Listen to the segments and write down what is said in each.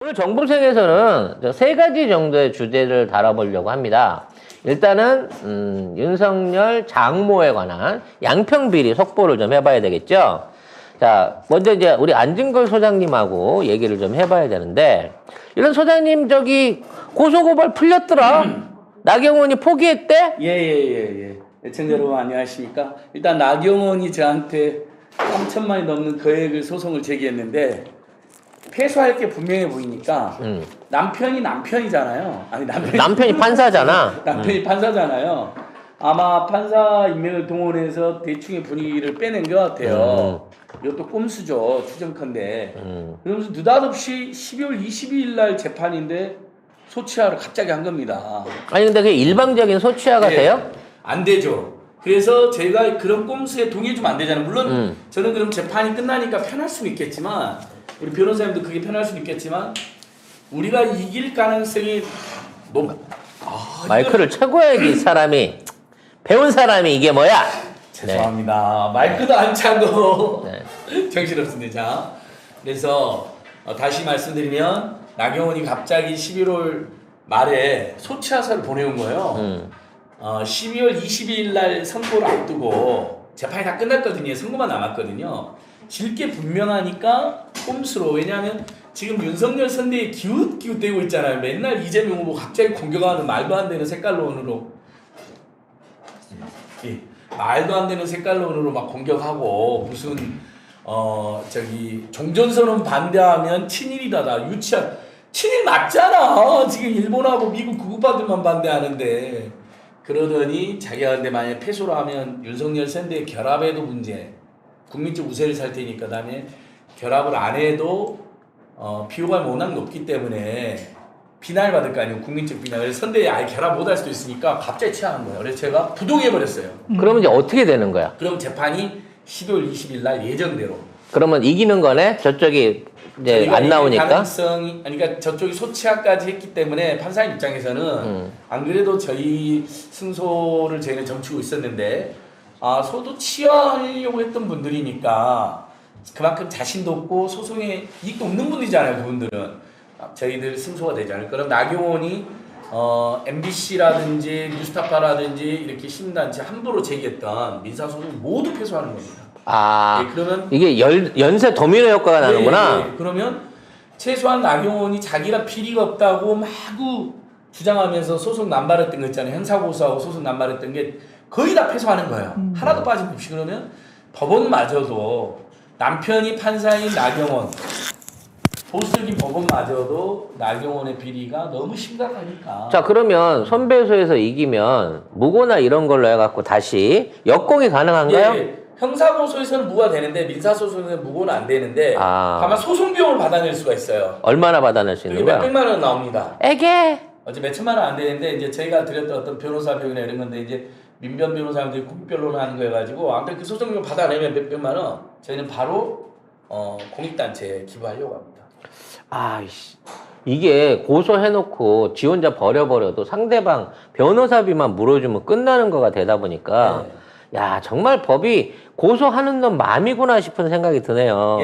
오늘 정보생에서는 세 가지 정도의 주제를 다뤄보려고 합니다. 일단은 윤석열 장모에 관한 양평비리 속보를 좀 해봐야 되겠죠. 자, 먼저 이제 우리 안진걸 소장님하고 얘기를 좀 해봐야 되는데, 이런 소장님 저기 고소고발 풀렸더라. 나경원이 포기했대? 예. 애청자 여러분 안녕하십니까? 일단 나경원이 저한테 3천만이 넘는 거액을 소송을 제기했는데 패소할 게 분명해 보이니까 남편이 남편이잖아요. 아니 남편이 판사잖아. 남편이 판사잖아요. 아마 판사 임명을 동원해서 대충의 분위기를 빼낸 것 같아요. 이것도 꼼수죠. 추정컨대. 그러면서 느닷없이 12월 22일 날 재판인데 소치하를 갑자기 한 겁니다. 아니 근데 그게 일방적인 소치하가 돼요? 안 되죠. 그래서 제가 그런 꼼수에 동의해주면 안 되잖아요. 물론 저는 그럼 재판이 끝나니까 편할 수는 있겠지만 우리 변호사님도 그게 편할 수는 있겠지만 우리가 이길 가능성이 너무 마이크를 최고 해야지 사람이 배운 사람이 이게 뭐야? 죄송합니다. 마이크도 안 차고 정신없습니다. 자, 그래서 다시 말씀드리면 나경원이 갑자기 11월 말에 소치하사를 보내온 거예요. 12월 22일 날 선고를 앞두고 재판이 다 끝났거든요. 선고만 남았거든요. 질 게 분명하니까 꼼수로. 왜냐하면 지금 윤석열 선대에 기웃기웃대고 있잖아요. 맨날 이재명 후보 갑자기 공격하는 말도 안 되는 색깔론으로 말도 안 되는 색깔론으로 막 공격하고 무슨 저기 종전선언 반대하면 친일이다. 유치한 친일 맞잖아. 지금 일본하고 미국 구구파들만 반대하는데. 그러더니 자기가 근데 만약에 패소를 하면 윤석열 선대의 결합에도 문제, 국민적 우세를 살 테니까 그다음에 결합을 안 해도 비호감이 워낙 높기 때문에 비난을 받을 거 아니에요. 국민적 비난. 그래서 선대에 아예 결합 못할 수도 있으니까 갑자기 취하는 거예요. 그래서 제가 부동해버렸어요. 그러면 이제 어떻게 되는 거야? 그럼 재판이 12월 20일 날 예정대로. 그러면 이기는 거네? 저쪽이 이제 안 나오니까? 가능성이, 그러니까 저쪽이 소치하까지 했기 때문에 판사님 입장에서는 안 그래도 저희 승소를 저희는 점치고 있었는데 소도 치하하려고 했던 분들이니까 그만큼 자신도 없고 소송에 이익도 없는 분이잖아요. 그분들은 저희들 승소가 되지 않을 거라. 나경원이 MBC라든지 뉴스타파라든지 이렇게 시민단체 함부로 제기했던 민사소송 모두 패소하는 겁니다. 네, 그러면 이게 연쇄 도미노 효과가 나는구나. 네. 그러면 최소한 나경원이 자기가 비리가 없다고 마구 주장하면서 소송 남발했던 거 있잖아요. 형사고소하고 소송 남발했던 게 거의 다 패소하는 거예요. 하나도 빠짐없이. 그러면 법원마저도 남편이 판사인 나경원, 보수적인 법원마저도 나경원의 비리가 너무 심각하니까. 자, 그러면 선배소에서 이기면 무고나 이런 걸로 해갖고 다시 역공이 가능한가요? 예. 형사고소에서는 무가 되는데 민사소송에서는 무고는 안 되는데 다만 소송 비용을 받아낼 수가 있어요. 얼마나 받아낼 수 있는 거야? 몇백만 원 나옵니다. 에게 어제 몇천만 원 안 되는데 이제 저희가 드렸던 어떤 변호사 비용이나 이런 건데 이제 민변 변호사님들이 국별로는 하는 거 해가지고 아무튼 그 소송 비용 받아내면 몇백만 원 저희는 바로 공익단체에 기부하려고 합니다. 아이씨. 이게 고소해놓고 지 혼자 버려버려도 상대방 변호사비만 물어주면 끝나는 거가 되다 보니까 야, 정말 법이 고소하는 놈 맘이구나 싶은 생각이 드네요.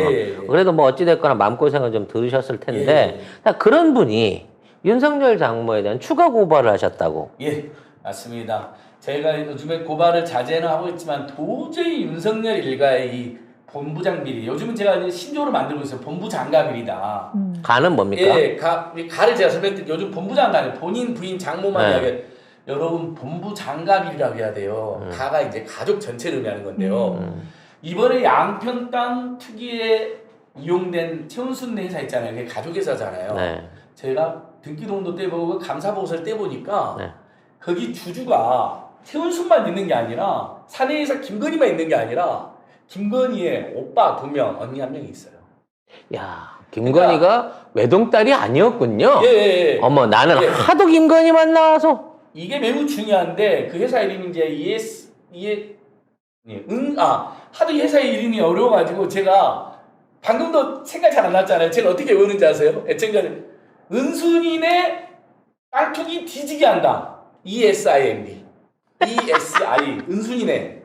그래도 뭐 어찌됐거나 마음고생을 좀 들으셨을 텐데 그런 분이 윤석열 장모에 대한 추가 고발을 하셨다고. 예, 맞습니다. 저희가 요즘에 고발을 자제는 하고 있지만 도저히 윤석열 일가의 이 본부장 비리, 요즘은 제가 이제 신조어를 만들고 있어요. 본부장가 비리다. 가는 뭡니까? 예, 가를 제가 설명드릴게요. 요즘 본부장가 아니에요. 본인 부인 장모만 이야기해요. 여러분 본부장갑이라고 해야 돼요. 가가 이제 가족 전체를 의미하는 건데요. 이번에 양평 땅 투기에 이용된 최은순 회사 있잖아요. 그게 가족 회사잖아요. 제가 등기동도 떼보고 감사보고서를 떼보니까 거기 주주가 최은순만 있는 게 아니라 사내회사 김건희만 있는 게 아니라 김건희의 오빠 2명, 언니 1명이 있어요. 야, 김건희가 그러니까, 외동딸이 아니었군요. 예. 어머, 나는 하도 김건희만 나와서. 이게 매우 중요한데 그 회사 이름이 이제 하도 회사 이름이 어려워가지고 제가 방금도 생각 잘 안 났잖아요. 제가 어떻게 외우는지 아세요? 애청자들 은순이네 땅투기 뒤지게 한다. ESIND 은순이네.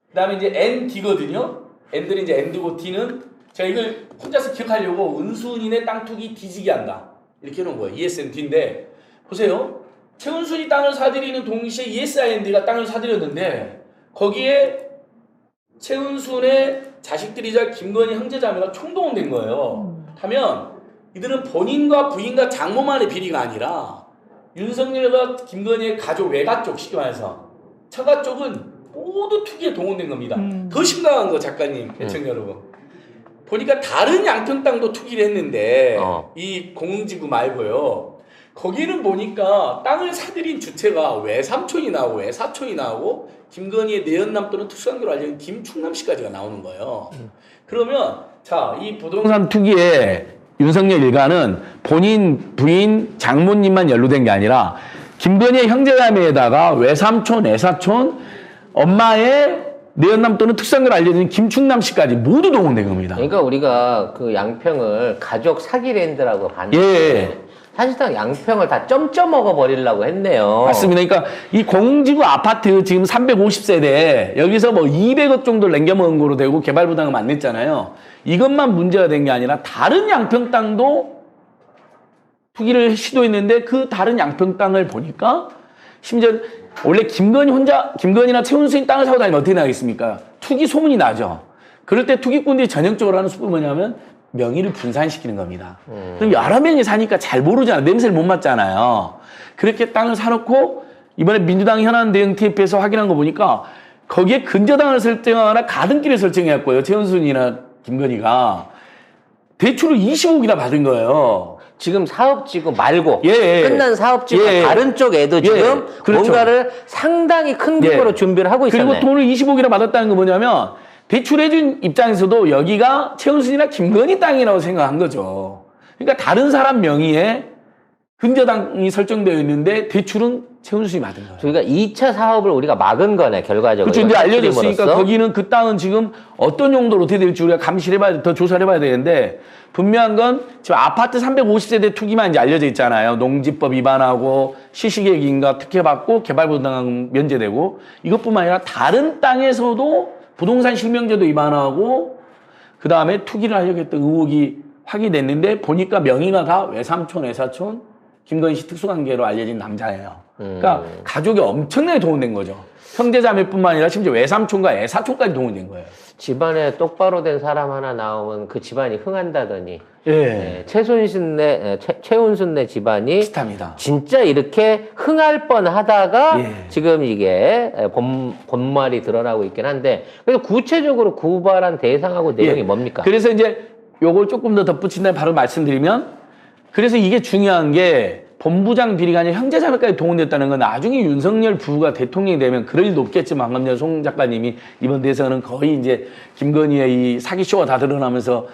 그 다음에 이제 ND거든요. N들은 이제 N드고 D는 제가 이걸 혼자서 기억하려고 은순이네 땅투기 뒤지게 한다. 이렇게 해놓은 거예요. ESND인데 보세요. 최은순이 땅을 사들이는 동시에 ESIND가 땅을 사들였는데 거기에 최은순의 자식들이자 김건희 형제자매가 총동원된 거예요. 하면 이들은 본인과 부인과 장모만의 비리가 아니라 윤석열과 김건희의 가족 외가 쪽, 쉽게 말해서 처가 쪽은 모두 투기에 동원된 겁니다. 더 심각한 거 작가님, 애청자 여러분. 보니까 다른 양평 땅도 투기를 했는데 이 공흥지구 말고요. 거기는 보니까 땅을 사들인 주체가 외삼촌이 나오고 외사촌이 나오고 김건희의 내연남 또는 특수관계로 알려진 김충남 씨까지가 나오는 거예요. 그러면 자, 이 부동산 투기에 윤석열 일가는 본인, 부인, 장모님만 연루된 게 아니라 김건희의 형제자매에다가 외삼촌, 외사촌, 엄마의 내연남 또는 특수관계로 알려진 김충남 씨까지 모두 동원된 겁니다. 그러니까 우리가 그 양평을 가족 사기랜드라고 봤는데 예. 사실상 양평을 다 점점 먹어버리려고 했네요. 맞습니다. 그러니까 이 공지구 아파트 지금 350세대 여기서 뭐 200억 정도 남겨먹은 거로 되고 개발 부담금 안 냈잖아요. 이것만 문제가 된 게 아니라 다른 양평 땅도 투기를 시도했는데 그 다른 양평 땅을 보니까 심지어 원래 김건희나 최은순이 땅을 사고 다니면 어떻게 나겠습니까? 투기 소문이 나죠. 그럴 때 투기꾼들이 전형적으로 하는 수법이 뭐냐면 명의를 분산시키는 겁니다. 그럼 여러 명이 사니까 잘 모르잖아요. 냄새를 못 맡잖아요. 그렇게 땅을 사놓고 이번에 민주당 현안 대응 TF에서 확인한 거 보니까 거기에 근저당을 설정하거나 가등기를 설정해왔고요. 최은순이나 김건희가 대출을 20억이나 받은 거예요. 지금 사업지구 말고 예. 끝난 사업지구 예. 다른 쪽에도 지금 그렇죠. 뭔가를 상당히 큰 규모로 준비를 하고 있었네. 그리고 돈을 20억이나 받았다는 건 뭐냐면 대출해준 입장에서도 여기가 최은순이나 김건희 땅이라고 생각한 거죠. 그러니까 다른 사람 명의의 근저당이 설정되어 있는데 대출은 최은순이 받은 거예요. 그러니까 2차 사업을 우리가 막은 거네, 결과적으로. 그렇죠. 이제 알려졌으니까 거기는 그 땅은 지금 어떤 용도로 어떻게 될지 우리가 감시를 해봐야 더 조사를 해봐야 되는데 분명한 건 지금 아파트 350세대 투기만 이제 알려져 있잖아요. 농지법 위반하고 시시계획인가 특혜받고 개발부담금 면제되고 이것뿐만 아니라 다른 땅에서도 부동산 실명제도 위반하고 그 다음에 투기를 하려고 했던 의혹이 확인됐는데 보니까 명의가 다 외삼촌, 외사촌, 김건희 씨 특수관계로 알려진 남자예요. 그러니까 가족이 엄청나게 동원된 거죠. 형제자매뿐만 아니라 심지어 외삼촌과 외사촌까지 동원된 거예요. 집안에 똑바로 된 사람 하나 나오면 그 집안이 흥한다더니 예. 네, 최은순네 집안이 비슷합니다. 진짜 이렇게 흥할 뻔하다가 예. 지금 이게 본말이 드러나고 있긴 한데 그래서 구체적으로 고발한 대상하고 내용이 예. 뭡니까? 그래서 이제 요걸 조금 더 덧붙인 다음에 바로 말씀드리면 그래서 이게 중요한 게 본부장 비리가 아니라 형제자매까지 동원됐다는 건 나중에 윤석열 부부가 대통령이 되면 그럴 일도 없겠지만 방금 전에 송 작가님이 이번 대선은 거의 이제 김건희의 이 사기쇼가 다 드러나면서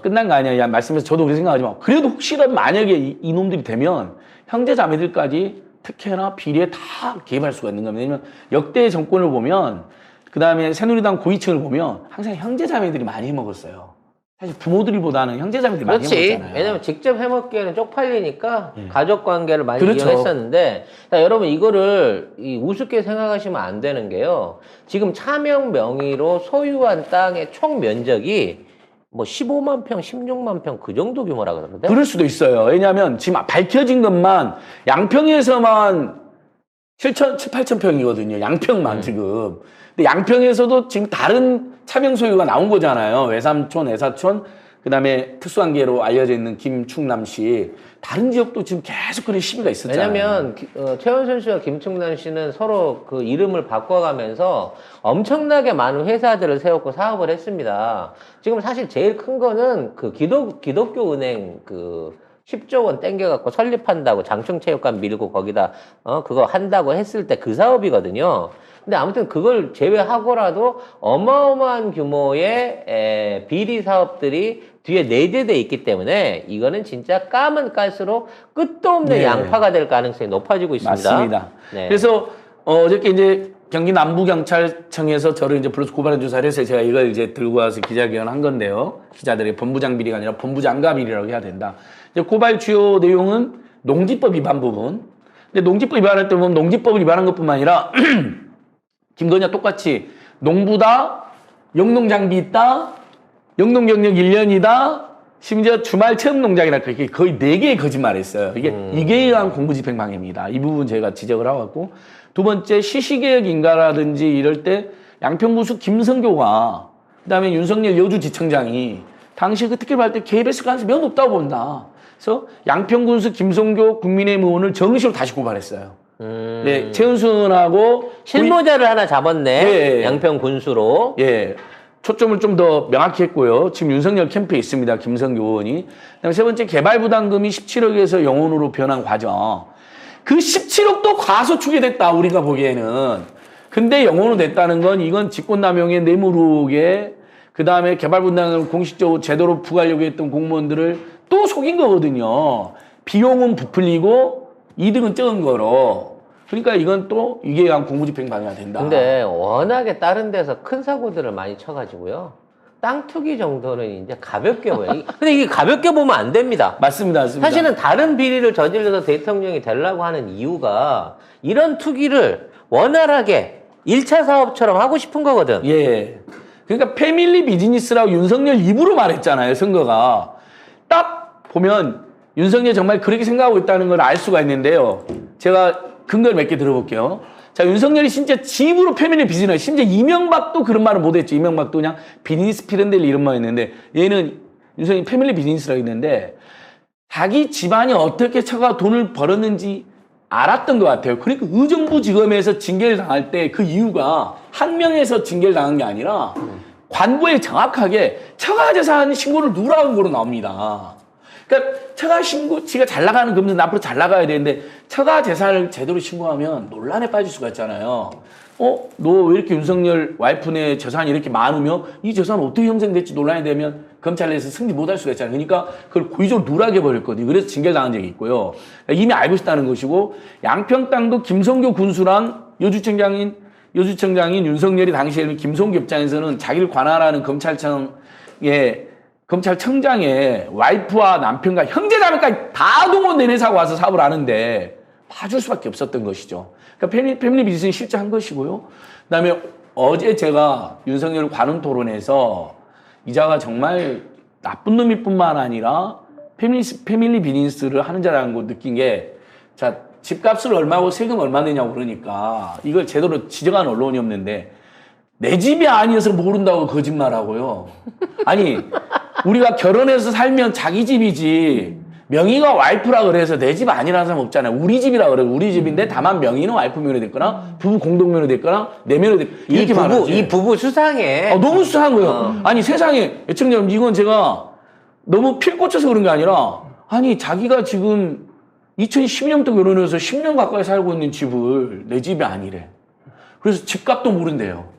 끝난 거 아니냐 말씀해서 저도 그렇게 생각하지만 그래도 혹시라도 만약에 이놈들이 되면 형제자매들까지 특혜나 비리에 다 개입할 수가 있는 겁니다. 왜냐면 역대 정권을 보면 그 다음에 새누리당 고위층을 보면 항상 형제자매들이 많이 해먹었어요. 사실 부모들보다는 형제자매들이 많이 해먹었잖아요. 왜냐면 직접 해먹기에는 쪽팔리니까 예. 가족 관계를 많이 그렇죠. 이용했었는데 자, 여러분 이거를 우습게 생각하시면 안 되는 게요. 지금 차명 명의로 소유한 땅의 총 면적이 뭐 15만 평, 16만 평 그 정도 규모라 그러는데. 그럴 수도 있어요. 왜냐하면 지금 밝혀진 것만 양평에서만 8천 평이거든요. 양평만 지금. 근데 양평에서도 지금 다른 차명 소유가 나온 거잖아요. 외삼촌, 외사촌, 그 다음에 특수관계로 알려져 있는 김충남 씨. 다른 지역도 지금 계속 그런 시비가 있었잖아요. 왜냐면 최은순 씨와 김충남 씨는 서로 그 이름을 바꿔가면서 엄청나게 많은 회사들을 세웠고 사업을 했습니다. 지금 사실 제일 큰 거는 그 기독교 은행 그 10조 원 땡겨갖고 설립한다고 장충체육관 밀고 거기다 그거 한다고 했을 때 그 사업이거든요. 근데 아무튼 그걸 제외하고라도 어마어마한 규모의 비리 사업들이 뒤에 내재돼 있기 때문에 이거는 진짜 까면 깔수록 끝도 없는 네. 양파가 될 가능성이 높아지고 있습니다. 맞습니다. 네. 그래서 어저께 이제 경기 남부경찰청에서 저를 이제 불러서 고발한 조사를 해서 제가 이걸 이제 들고 와서 기자회견 한 건데요. 기자들의 본부장 비리가 아니라 본부장가 비리라고 해야 된다. 이제 고발 주요 내용은 농지법 위반 부분. 근데 농지법 위반할 때 보면 농지법을 위반한 것뿐만 아니라 김건희와 똑같이 농부다, 영농장비 있다, 영농경력 1년이다, 심지어 주말 체험 농장이랄까 이게 거의 4개의 거짓말을 했어요. 이게 이게 의한 공무집행 방해입니다. 이 부분 제가 지적을 하고 왔고 두 번째 시시개혁 인가라든지 이럴 때 양평군수 김성교가 그다음에 윤석열 여주지청장이 당시 그 특혜 발때 KBS 가능성이 매우 높다고 본다. 그래서 양평군수 김성교 국민의힘 의원을 정식으로 다시 고발했어요. 네, 최은순하고 실무자를 하나 잡았네. 예. 양평 군수로. 예. 초점을 좀 더 명확히 했고요. 지금 윤석열 캠프에 있습니다. 김성교 의원이. 그다음에 세 번째 개발 부담금이 17억에서 영원으로 변한 과정. 그 17억도 과소축이 됐다. 우리가 보기에는. 근데 영원으로 됐다는 건 이건 직권남용의 뇌물 의혹에 그다음에 개발 부담금을 공식적으로 제대로 부과하려고 했던 공무원들을 또 속인 거거든요. 비용은 부풀리고 이득은 적은 거로. 그러니까 이건 또 이게 의한 공무집행 방해가 된다. 근데 워낙에 다른 데서 큰 사고들을 많이 쳐가지고요. 땅 투기 정도는 이제 가볍게 보여요. 근데 이게 가볍게 보면 안 됩니다. 맞습니다. 맞습니다. 사실은 다른 비리를 저질러서 대통령이 되려고 하는 이유가 이런 투기를 원활하게 1차 사업처럼 하고 싶은 거거든. 예. 그러니까 패밀리 비즈니스라고 윤석열 입으로 말했잖아요, 선거가. 딱 보면 윤석열이 정말 그렇게 생각하고 있다는 걸 알 수가 있는데요. 제가 근거를 몇 개 들어볼게요. 자, 윤석열이 진짜 집으로 패밀리 비즈니스, 심지어 이명박도 그런 말을 못했죠. 이명박도 그냥 비즈니스 피렌델리 이런 말 했는데 얘는 윤석열이 패밀리 비즈니스라고 했는데 자기 집안이 어떻게 처가 돈을 벌었는지 알았던 것 같아요. 그러니까 의정부지검에서 징계를 당할 때 그 이유가 한 명에서 징계를 당한 게 아니라 관부에 정확하게 처가재산 신고를 누라는 거로 나옵니다. 그러니까 처가 신고, 지가 잘 나가는 금수는 앞으로 잘 나가야 되는데 처가재산을 제대로 신고하면 논란에 빠질 수가 있잖아요. 너 왜 이렇게 윤석열 와이프네 재산이 이렇게 많으며 이 재산 어떻게 형성됐지 논란이 되면 검찰 내에서 승리 못할 수가 있잖아요. 그러니까 그걸 고의적으로 누락해 버렸거든요. 그래서 징계를 당한 적이 있고요. 이미 알고 있다는 것이고 양평 땅도 김성교 군수랑 여주청장인 윤석열이 당시에는 김성교 입장에서는 자기를 관할하는 검찰청장의 와이프와 남편과 형제자매까지 다 동원돼내사고 와서 사업을 하는데 봐줄 수밖에 없었던 것이죠. 그러니까 패밀리 비즈니스는 실제 한 것이고요. 그다음에 어제 제가 윤석열 관훈 토론에서 이자가 정말 나쁜 놈일 뿐만 아니라 패밀리 비즈니스를 하는 자라는 거 느낀 게, 자, 집값을 얼마고 세금 얼마 내냐고 그러니까 이걸 제대로 지적한 언론이 없는데 내 집이 아니어서 모른다고 거짓말하고요. 아니, 우리가 결혼해서 살면 자기 집이지 명의가 와이프라 그래서 내 집 아니라는 사람 없잖아요. 우리 집이라 그래요. 우리 집인데 다만 명의는 와이프 명의로 됐거나 부부 공동명의로 됐거나 내 명의로 됐거나 이렇게 말하지. 이 부부 수상해. 너무 수상한 거예요. 아니 세상에 애청자 여러분, 이건 제가 너무 필 꽂혀서 그런 게 아니라 아니 자기가 지금 2012년부터 결혼해서 10년 가까이 살고 있는 집을 내 집이 아니래. 그래서 집값도 모른대요.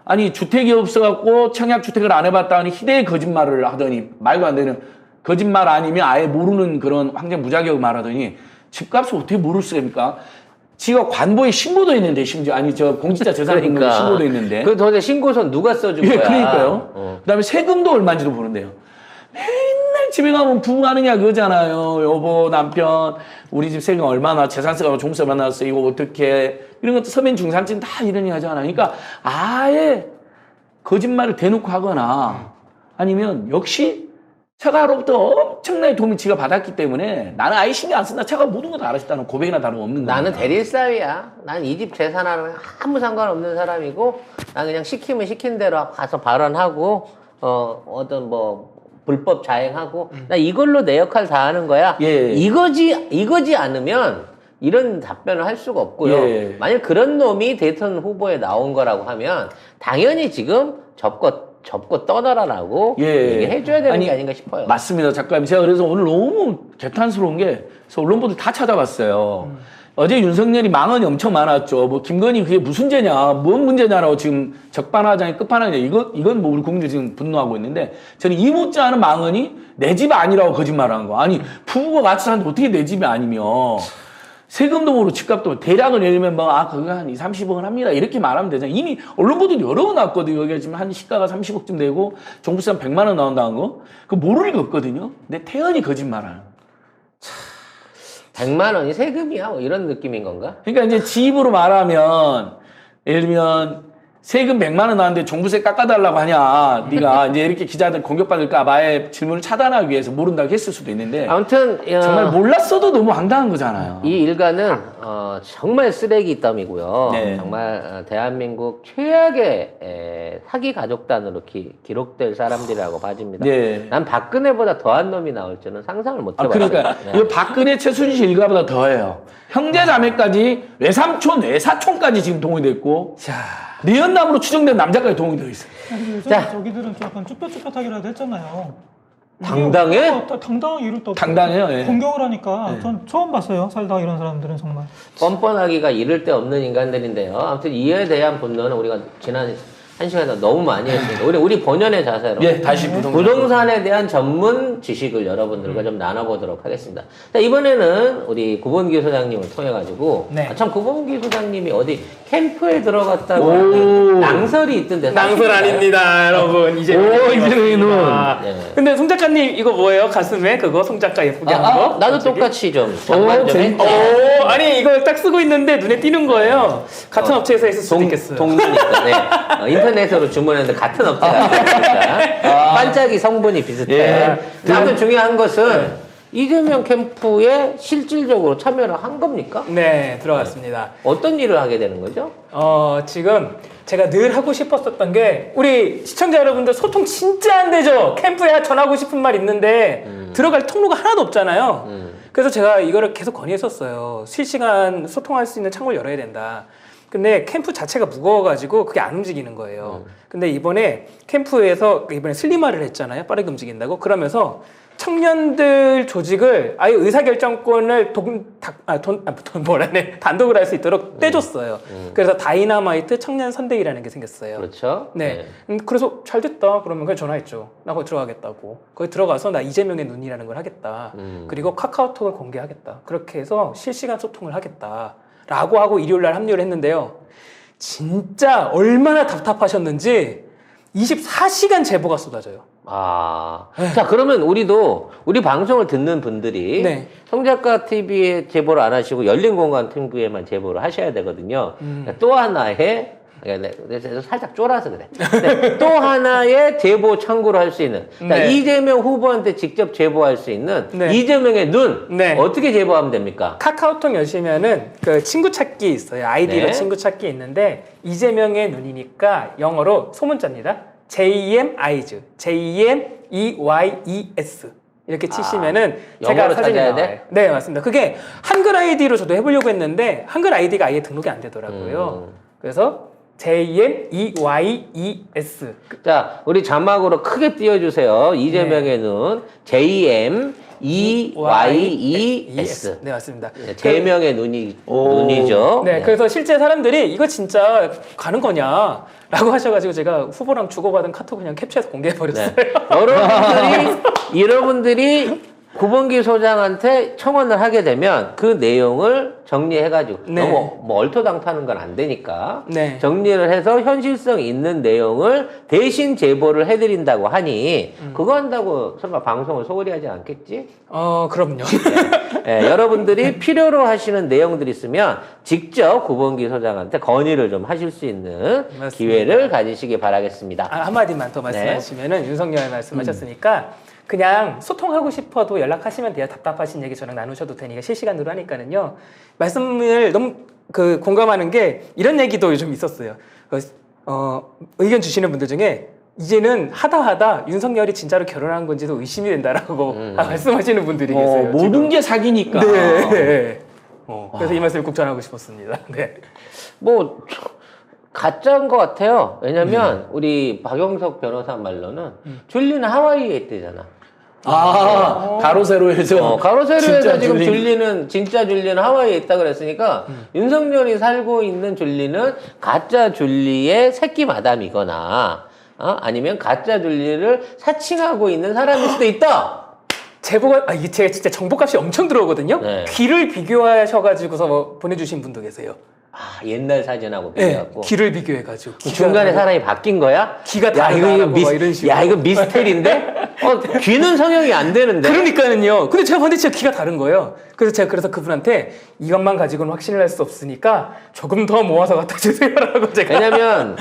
아니 주택이 없어갖고 청약주택을 안 해봤다니 희대의 거짓말을 하더니 말도 안 되는 거짓말 아니면 아예 모르는 그런 황제 무자격 말하더니 집값을 어떻게 모를 수가 있습니까? 지가 관보에 신고도 있는데 심지어 아니 저 공직자 재산등록 그러니까. 신고도 있는데 그 도대체 신고서 누가 써준 예, 거야? 그러니까요. 그다음에 세금도 얼마인지도 모른대요. 맨날 집에 가면 부부하느냐 그거잖아요. 여보 남편 우리 집 세금 얼마나 재산세가 종세 얼마 나왔어 이거 어떻게 이런 것도 서민 중산층 다 이런 얘기 하잖아요. 그러니까 아예 거짓말을 대놓고 하거나 아니면 역시 처가로부터 엄청나게 도움을 지가 받았기 때문에 나는 아예 신경 안 쓴다. 처가 모든 거 다 알아듣다는 고백이나 다름없는 거야. 나는 대릴사위야. 난 이 집 재산하는 아무 상관없는 사람이고 난 그냥 시키면 시킨 대로 가서 발언하고 어떤 뭐 불법 자행하고 나 이걸로 내 역할 다 하는 거야. 예. 이거지 않으면 이런 답변을 할 수가 없고요. 예. 만약 그런 놈이 대선 후보에 나온 거라고 하면 당연히 지금 접고 떠나라라고 예. 얘기해줘야 되는 게 아닌가 싶어요. 맞습니다. 작가님. 제가 그래서 오늘 너무 개탄스러운 게 그래서 언론보도 다 찾아봤어요. 어제 윤석열이 망언이 엄청 많았죠. 뭐 김건희 그게 무슨 죄냐, 뭔 문제냐라고 지금 적반하장의 끝판왕이냐. 이건 뭐 우리 국민들 지금 분노하고 있는데 저는 이 못지않은 망언이 내 집 아니라고 거짓말한 거. 아니 부부가 같이 사는데 어떻게 내 집이 아니며 세금도 모르고 집값도 대략을 예를 들면 그거 한 2, 30억은 합니다. 이렇게 말하면 되잖아요. 이미 언론 보도도 여러 번 나왔거든요. 여기가 지금 한 시가가 30억쯤 되고 종부세 한 100만 원 나온다는 거. 그거 모를 리가 없거든요. 근데 태연이 거짓말하는. 100만 원이 세금이야? 뭐 이런 느낌인 건가? 그러니까 이제 집으로 말하면 예를 들면 세금 100만 원 나왔는데 종부세 깎아달라고 하냐. 네가 이제 이렇게 기자들 공격받을까 봐의 질문을 차단하기 위해서 모른다고 했을 수도 있는데 아무튼 정말 몰랐어도 너무 황당한 거잖아요. 이 일가는 정말 쓰레기 땀이고요. 네. 정말 대한민국 최악의 사기 가족단으로 기록될 사람들이라고 봐집니다. 네. 난 박근혜보다 더한 놈이 나올 줄은 상상을 못 아, 해봤어요. 그러니까 네. 이 박근혜 최순실 일가보다 더해요. 형제 자매까지 외삼촌 외사촌까지 지금 동의됐고 내연남으로 추정된 남자까지 동의되어 있어요. 요즘 자. 저기들은 좀 약간 쭈뼛쭈뼛하기라도 했잖아요. 당당해? 당당하게 이럴 때 당당해요. 예. 공격을 하니까 네. 전 처음 봤어요. 살다가 이런 사람들은 정말. 뻔뻔하기가 이를 데 없는 인간들인데요. 아무튼 이에 대한 분노는 우리가 지난 1시간에 너무 많이 했으니까 우리 본연의 자세로 예, 다시 부동산에 대한 전문 지식을 여러분들과 좀 나눠보도록 하겠습니다. 자, 이번에는 우리 구본기 소장님을 통해가지고 네. 참 구본기 소장님이 어디 캠프에 들어갔다고 오. 하는 낭설이 있던데 낭설 사실인가요? 아닙니다, 여러분. 이제 이재명이는. 네. 근데 송 작가님 이거 뭐예요? 가슴에 그거 송 작가 예쁘게 한 거? 나도 저기? 똑같이 좀 장만 좀 재밌다. 했죠. 아니 이거 딱 쓰고 있는데 눈에 띄는 거예요. 같은 업체에서 있을 수도 있겠어요. 동문이니까 네. 인터넷으로 주문했는데 같은 업체가 있으니까 반짝이 성분이 비슷해. 예. 아무튼 중요한 것은 이재명 캠프에 실질적으로 참여를 한 겁니까? 네, 들어갔습니다. 어떤 일을 하게 되는 거죠? 지금 제가 늘 하고 싶었었던 게 우리 시청자 여러분들 소통 진짜 안 되죠? 캠프에 전하고 싶은 말 있는데 들어갈 통로가 하나도 없잖아요. 그래서 제가 이거를 계속 건의했었어요. 실시간 소통할 수 있는 창구를 열어야 된다. 근데 캠프 자체가 무거워가지고 그게 안 움직이는 거예요. 근데 이번에 캠프에서 이번에 슬림화를 했잖아요. 빠르게 움직인다고. 그러면서 청년들 조직을 아예 의사결정권을 단독을 할 수 있도록 떼줬어요. 그래서 다이나마이트 청년 선대위라는 게 생겼어요. 그렇죠. 네. 그래서 잘 됐다. 그러면 그냥 전화했죠. 나 거기 들어가겠다고. 거기 들어가서 나 이재명의 눈이라는 걸 하겠다. 그리고 카카오톡을 공개하겠다. 그렇게 해서 실시간 소통을 하겠다. 라고 하고 일요일날 합류를 했는데요. 진짜 얼마나 답답하셨는지 24시간 제보가 쏟아져요. 자, 그러면 우리 방송을 듣는 분들이 네. 성작가 TV에 제보를 안 하시고 열린 공간 TV에만 제보를 하셔야 되거든요. 또 하나의 내가 살짝 쫄아서 그래. 네, 또 하나의 제보 창구를 할 수 있는 네. 이재명 후보한테 직접 제보할 수 있는 네. 이재명의 눈 네. 어떻게 제보하면 됩니까? 카카오톡 여시면은 그 친구 찾기 있어요. 아이디로 네. 친구 찾기 있는데 이재명의 눈이니까 영어로 소문자입니다. JEMEYES, JEMEYES 이렇게 치시면은 제가 영어로 사진이 찾아야 나와요. 돼? 네, 맞습니다. 그게 한글 아이디로 저도 해보려고 했는데 한글 아이디가 아예 등록이 안 되더라고요. 그래서 JEMEYES. 자, 우리 자막으로 크게 띄워주세요. 이재명의 눈 JEMEYES. 네, 맞습니다. 네, 제명의 눈이죠. 네, 그래서 실제 사람들이 이거 진짜 가는 거냐? 라고 하셔가지고 제가 후보랑 주고받은 카톡 그냥 캡처해서 공개해버렸어요. 네. 여러분들이 구본기 소장한테 청원을 하게 되면 그 내용을 정리해가지고 네. 너무 뭐 얼토당토하는 건 안 되니까 네. 정리를 해서 현실성 있는 내용을 대신 제보를 해드린다고 하니 그거 한다고 설마 방송을 소홀히 하지 않겠지? 그럼요. 네, 여러분들이 필요로 하시는 내용들이 있으면 직접 구본기 소장한테 건의를 좀 하실 수 있는 맞습니다. 기회를 가지시기 바라겠습니다. 한마디만 더 말씀하시면은 윤석열 말씀하셨으니까 그냥 소통하고 싶어도 연락하시면 돼요. 답답하신 얘기 저랑 나누셔도 되니까 실시간으로 하니까는요. 말씀을 너무 공감하는 게 이런 얘기도 요즘 있었어요. 의견 주시는 분들 중에 이제는 하다 윤석열이 진짜로 결혼한 건지도 의심이 된다라고 말씀하시는 분들이 계세요. 모든 지금. 게 사기니까. 네. 그래서 이 말씀을 꼭 전하고 싶었습니다. 네. 뭐 가짜인 것 같아요. 왜냐면 우리 박영석 변호사 말로는 줄리는 하와이에 있대잖아. 가로세로에서. 가로세로에서 진짜 지금 줄리. 진짜 줄리는 하와이에 있다 그랬으니까 윤석열이 살고 있는 줄리는 가짜 줄리의 새끼 마담이거나 아니면 가짜 줄리를 사칭하고 있는 사람일 수도 있다. 제보가 이게 제가 진짜 정보값이 엄청 들어오거든요. 네. 귀를 비교하셔가지고서 보내주신 분도 계세요. 옛날 사진하고 네, 비교해갖고. 귀를 비교해가지고. 그 중간에 사람이 바뀐 거야? 귀가 야, 다르다고 막 이런 식으로. 야, 이거 미스테리인데? 귀는 성형이 안 되는데? 그러니까는요. 근데 제가 봤는데 진짜 귀가 다른 거예요. 그래서 제가 그분한테 이것만 가지고는 확신을 할 수 없으니까 조금 더 모아서 갖다 주세요라고 제가. 왜냐면,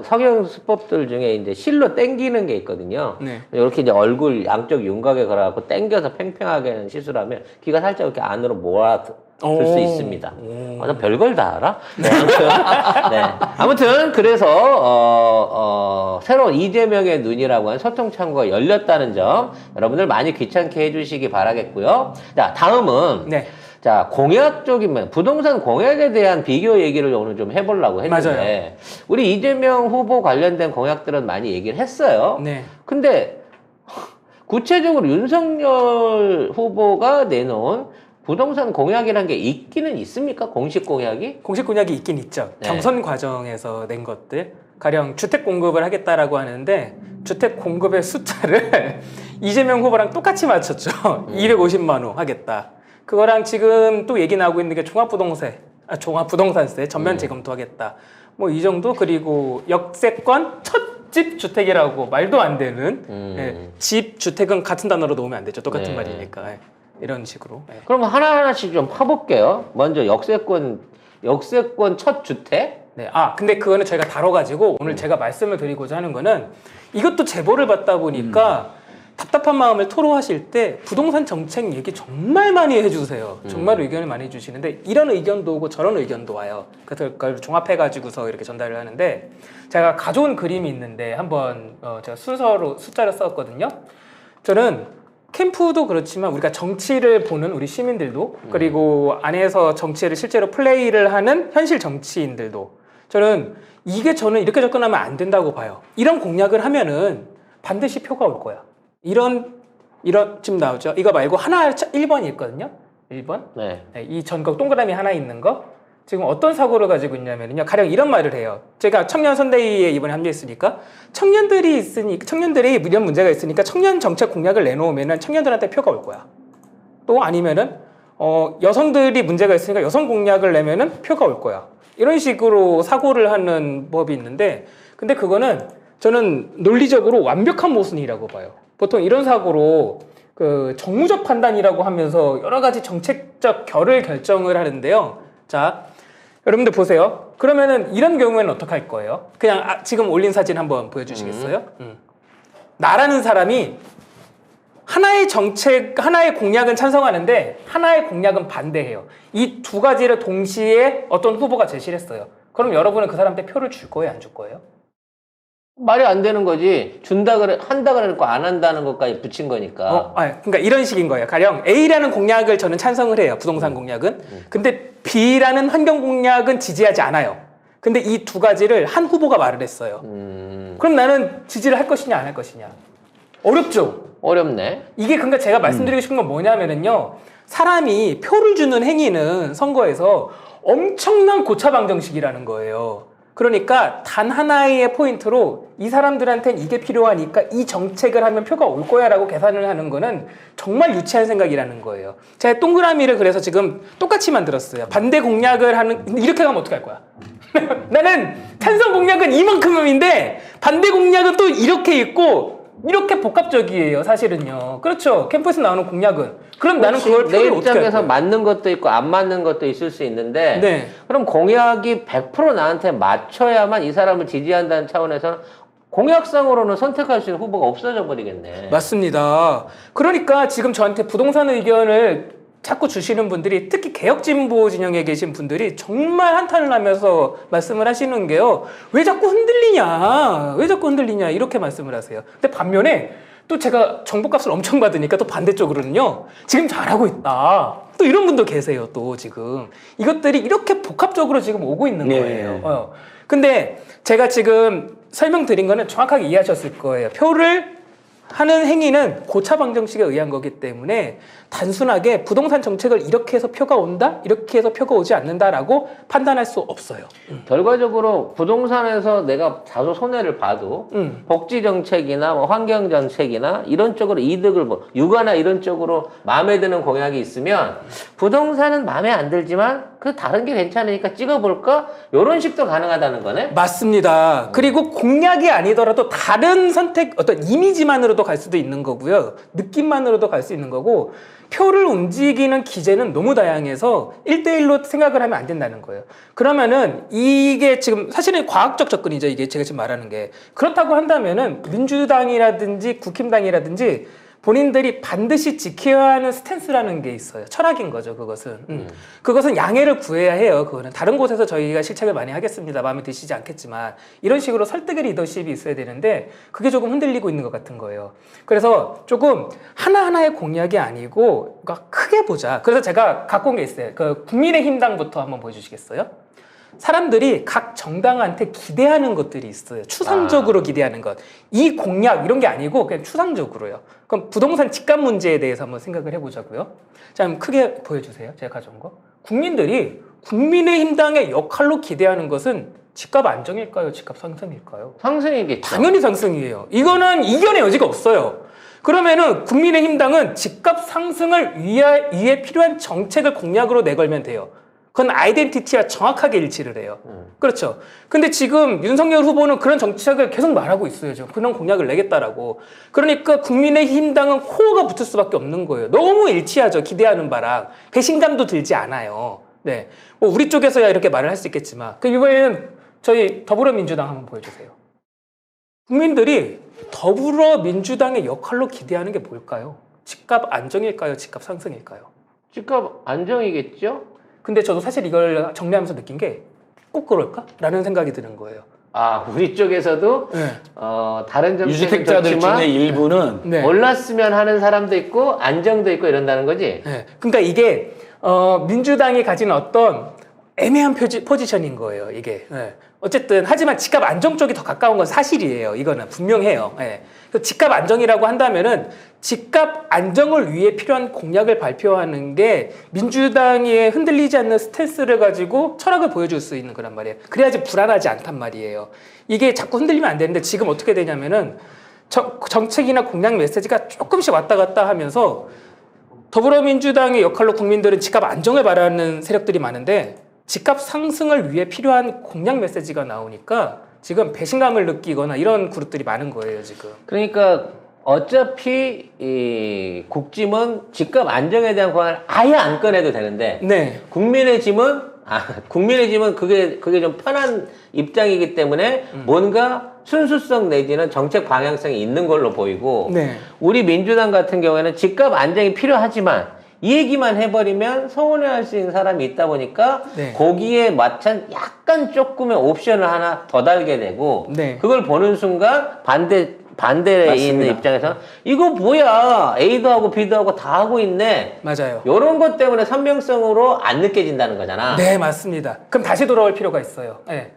성형 수법들 중에 이제 실로 당기는 게 있거든요. 네. 이렇게 이제 얼굴 양쪽 윤곽에 걸어갖고 당겨서 팽팽하게 시술하면 귀가 살짝 이렇게 안으로 몰아들 수 있습니다. 나 별걸 다 알아? 네, 아무튼, 네. 아무튼 그래서 새로 이재명의 눈이라고 하는 소통 창구가 열렸다는 점 여러분들 많이 귀찮게 해주시기 바라겠고요. 자, 다음은 네. 자, 공약 쪽이면 부동산 공약에 대한 비교 얘기를 오늘 좀 해보려고 했는데 맞아요. 우리 이재명 후보 관련된 공약들은 많이 얘기를 했어요. 네. 근데 구체적으로 윤석열 후보가 내놓은 부동산 공약이라는 게 있기는 있습니까? 공식 공약이? 공식 공약이 있긴 있죠. 네. 경선 과정에서 낸 것들. 가령 주택 공급을 하겠다라고 하는데 주택 공급의 숫자를 이재명 후보랑 똑같이 맞췄죠. 250만 호 하겠다. 그거랑 지금 또 얘기 나오고 있는 게 종합부동산세 전면 재검토하겠다. 뭐 이 정도. 그리고 역세권 첫 집 주택이라고 말도 안 되는 집 주택은 같은 단어로 놓으면 안 되죠. 똑같은 네. 말이니까. 이런 식으로. 그럼 하나하나씩 좀 파볼게요. 먼저 역세권 첫 주택? 네. 근데 그거는 저희가 다뤄가지고 오늘 제가 말씀을 드리고자 하는 거는 이것도 제보를 받다 보니까 답답한 마음을 토로하실 때 부동산 정책 얘기 정말 많이 해주세요. 정말 의견을 많이 해주시는데 이런 의견도 오고 저런 의견도 와요. 그래서 그걸 종합해가지고서 이렇게 전달을 하는데 제가 가져온 그림이 있는데 한번 제가 순서로 숫자를 썼거든요. 저는 캠프도 그렇지만 우리가 정치를 보는 우리 시민들도 그리고 안에서 정치를 실제로 플레이를 하는 현실 정치인들도 저는 이렇게 접근하면 안 된다고 봐요. 이런 공약을 하면은 반드시 표가 올 거야. 이런 지금 나오죠. 이거 말고 하나 1번이 있거든요. 1번. 네. 네, 이 전국 동그라미 하나 있는 거. 지금 어떤 사고를 가지고 있냐면요. 가령 이런 말을 해요. 제가 청년 선대위에 이번에 합류했으니까 청년들이 이런 문제가 있으니까 청년 정책 공약을 내놓으면은 청년들한테 표가 올 거야. 또 아니면은 여성들이 문제가 있으니까 여성 공약을 내면은 표가 올 거야. 이런 식으로 사고를 하는 법이 있는데 근데 그거는 저는 논리적으로 완벽한 모순이라고 봐요. 보통 이런 사고로 그 정무적 판단이라고 하면서 여러 가지 정책적 결정을 하는데요. 자, 여러분들 보세요. 그러면은 이런 경우에는 어떻게 할 거예요? 그냥 지금 올린 사진 한번 보여주시겠어요? 나라는 사람이 하나의 정책, 하나의 공약은 찬성하는데 하나의 공약은 반대해요. 이 두 가지를 동시에 어떤 후보가 제시를 했어요. 그럼 여러분은 그 사람한테 표를 줄 거예요? 안 줄 거예요? 말이 안 되는 거지. 한다 그래놓고 안 한다는 것까지 붙인 거니까. 그러니까 이런 식인 거예요. 가령 A라는 공약을 저는 찬성을 해요. 부동산 공약은. 근데 B라는 환경 공약은 지지하지 않아요. 근데 이 두 가지를 한 후보가 말을 했어요. 그럼 나는 지지를 할 것이냐 안 할 것이냐. 어렵죠? 어렵네. 이게 그러니까 제가 말씀드리고 싶은 건 뭐냐면은요. 사람이 표를 주는 행위는 선거에서 엄청난 고차 방정식이라는 거예요. 그러니까 단 하나의 포인트로 이 사람들한테는 이게 필요하니까 이 정책을 하면 표가 올 거야 라고 계산을 하는 거는 정말 유치한 생각이라는 거예요. 제가 동그라미를 그래서 지금 똑같이 만들었어요. 반대 공약을 하는, 이렇게 가면 어떻게 할 거야? 나는 찬성 공약은 이만큼인데 반대 공약은 또 이렇게 있고 이렇게 복합적이에요, 사실은요. 그렇죠. 캠프에서 나오는 공약은. 그럼 나는 그걸 내 표를 어떻게 할 입장에서 거야? 맞는 것도 있고 안 맞는 것도 있을 수 있는데 네. 그럼 공약이 100% 나한테 맞춰야만 이 사람을 지지한다는 차원에서는 공약상으로는 선택할 수 있는 후보가 없어져 버리겠네. 맞습니다. 그러니까 지금 저한테 부동산 의견을 자꾸 주시는 분들이 특히 개혁진보 진영에 계신 분들이 정말 한탄을 하면서 말씀을 하시는 게요. 왜 자꾸 흔들리냐? 왜 자꾸 흔들리냐? 이렇게 말씀을 하세요. 근데 반면에 또 제가 정보값을 엄청 받으니까 또 반대쪽으로는요. 지금 잘하고 있다. 또 이런 분도 계세요. 또 지금. 이것들이 이렇게 복합적으로 지금 오고 있는 거예요. 근데 제가 지금 설명드린 거는 정확하게 이해하셨을 거예요. 표를 하는 행위는 고차 방정식에 의한 거기 때문에 단순하게 부동산 정책을 이렇게 해서 표가 온다? 이렇게 해서 표가 오지 않는다라고 판단할 수 없어요. 결과적으로 부동산에서 내가 다소 손해를 봐도 복지 정책이나 뭐 환경 정책이나 이런 쪽으로 이득을 육아나 이런 쪽으로 마음에 드는 공약이 있으면 부동산은 마음에 안 들지만 그 다른 게 괜찮으니까 찍어볼까? 이런 식도 가능하다는 거네. 맞습니다. 그리고 공약이 아니더라도 다른 선택, 어떤 이미지만으로도 갈 수도 있는 거고요. 느낌만으로도 갈 수 있는 거고, 표를 움직이는 기제는 너무 다양해서 1대1로 생각을 하면 안 된다는 거예요. 그러면은 이게 지금 사실은 과학적 접근이죠. 이게 제가 지금 말하는 게. 그렇다고 한다면은 민주당이라든지 국힘당이라든지 본인들이 반드시 지켜야 하는 스탠스라는 게 있어요. 철학인 거죠, 그것은. 그것은 양해를 구해야 해요, 그거는. 다른 곳에서 저희가 실책을 많이 하겠습니다. 마음에 드시지 않겠지만. 이런 식으로 설득의 리더십이 있어야 되는데, 그게 조금 흔들리고 있는 것 같은 거예요. 그래서 조금 하나하나의 공약이 아니고, 그러니까 크게 보자. 그래서 제가 갖고 온 게 있어요. 그 국민의힘당부터 한번 보여주시겠어요? 사람들이 각 정당한테 기대하는 것들이 있어요. 추상적으로 기대하는 것. 이 공약 이런 게 아니고 그냥 추상적으로요. 그럼 부동산 집값 문제에 대해서 한번 생각을 해보자고요. 자, 그럼 크게 보여주세요. 제가 가져온 거. 국민들이 국민의힘당의 역할로 기대하는 것은 집값 안정일까요? 집값 상승일까요? 상승이겠죠. 당연히 상승이에요. 이거는 이견의 여지가 없어요. 그러면은 국민의힘당은 집값 상승을 위해 필요한 정책을 공약으로 내걸면 돼요. 그건 아이덴티티와 정확하게 일치를 해요. 그렇죠. 근데 지금 윤석열 후보는 그런 정책을 계속 말하고 있어요. 지금 그런 공약을 내겠다라고. 그러니까 국민의힘당은 코어가 붙을 수밖에 없는 거예요. 너무 일치하죠. 기대하는 바랑. 배신감도 들지 않아요. 네. 뭐 우리 쪽에서야 이렇게 말을 할 수 있겠지만. 그 이번에는 저희 더불어민주당 한번 보여주세요. 국민들이 더불어민주당의 역할로 기대하는 게 뭘까요? 집값 안정일까요? 집값 상승일까요? 집값 안정이겠죠? 근데 저도 사실 이걸 정리하면서 느낀 게 꼭 그럴까? 라는 생각이 드는 거예요. 아, 우리 쪽에서도 네. 다른 정책은 유주택자들 좋지만 중에 일부는 네. 올랐으면 하는 사람도 있고 안정도 있고 이런다는 거지. 네. 그러니까 이게 민주당이 가진 어떤 애매한 포지션인 거예요. 이게. 네. 어쨌든 하지만 집값 안정 쪽이 더 가까운 건 사실이에요. 이거는 분명해요. 네. 집값 안정이라고 한다면은 집값 안정을 위해 필요한 공약을 발표하는 게 민주당의 흔들리지 않는 스탠스를 가지고 철학을 보여줄 수 있는 거란 말이에요. 그래야지 불안하지 않단 말이에요. 이게 자꾸 흔들리면 안 되는데 지금 어떻게 되냐면은 정책이나 공약 메시지가 조금씩 왔다 갔다 하면서 더불어민주당의 역할로 국민들은 집값 안정을 바라는 세력들이 많은데 집값 상승을 위해 필요한 공약 메시지가 나오니까 지금 배신감을 느끼거나 이런 그룹들이 많은 거예요, 지금. 그러니까 어차피 이 국짐은 집값 안정에 대한 공약을 아예 안 꺼내도 되는데 네. 국민의 짐은 그게 좀 편한 입장이기 때문에 뭔가 순수성 내지는 정책 방향성이 있는 걸로 보이고 네. 우리 민주당 같은 경우에는 집값 안정이 필요하지만 이 얘기만 해버리면 서운해할 수 있는 사람이 있다 보니까 네. 거기에 마찬 약간 조금의 옵션을 하나 더 달게 되고 네. 그걸 보는 순간 반대에 맞습니다. 있는 입장에서 이거 뭐야 A도 하고 B도 하고 다 하고 있네 맞아요. 이런 것 때문에 선명성으로 안 느껴진다는 거잖아. 네, 맞습니다. 그럼 다시 돌아올 필요가 있어요. 네.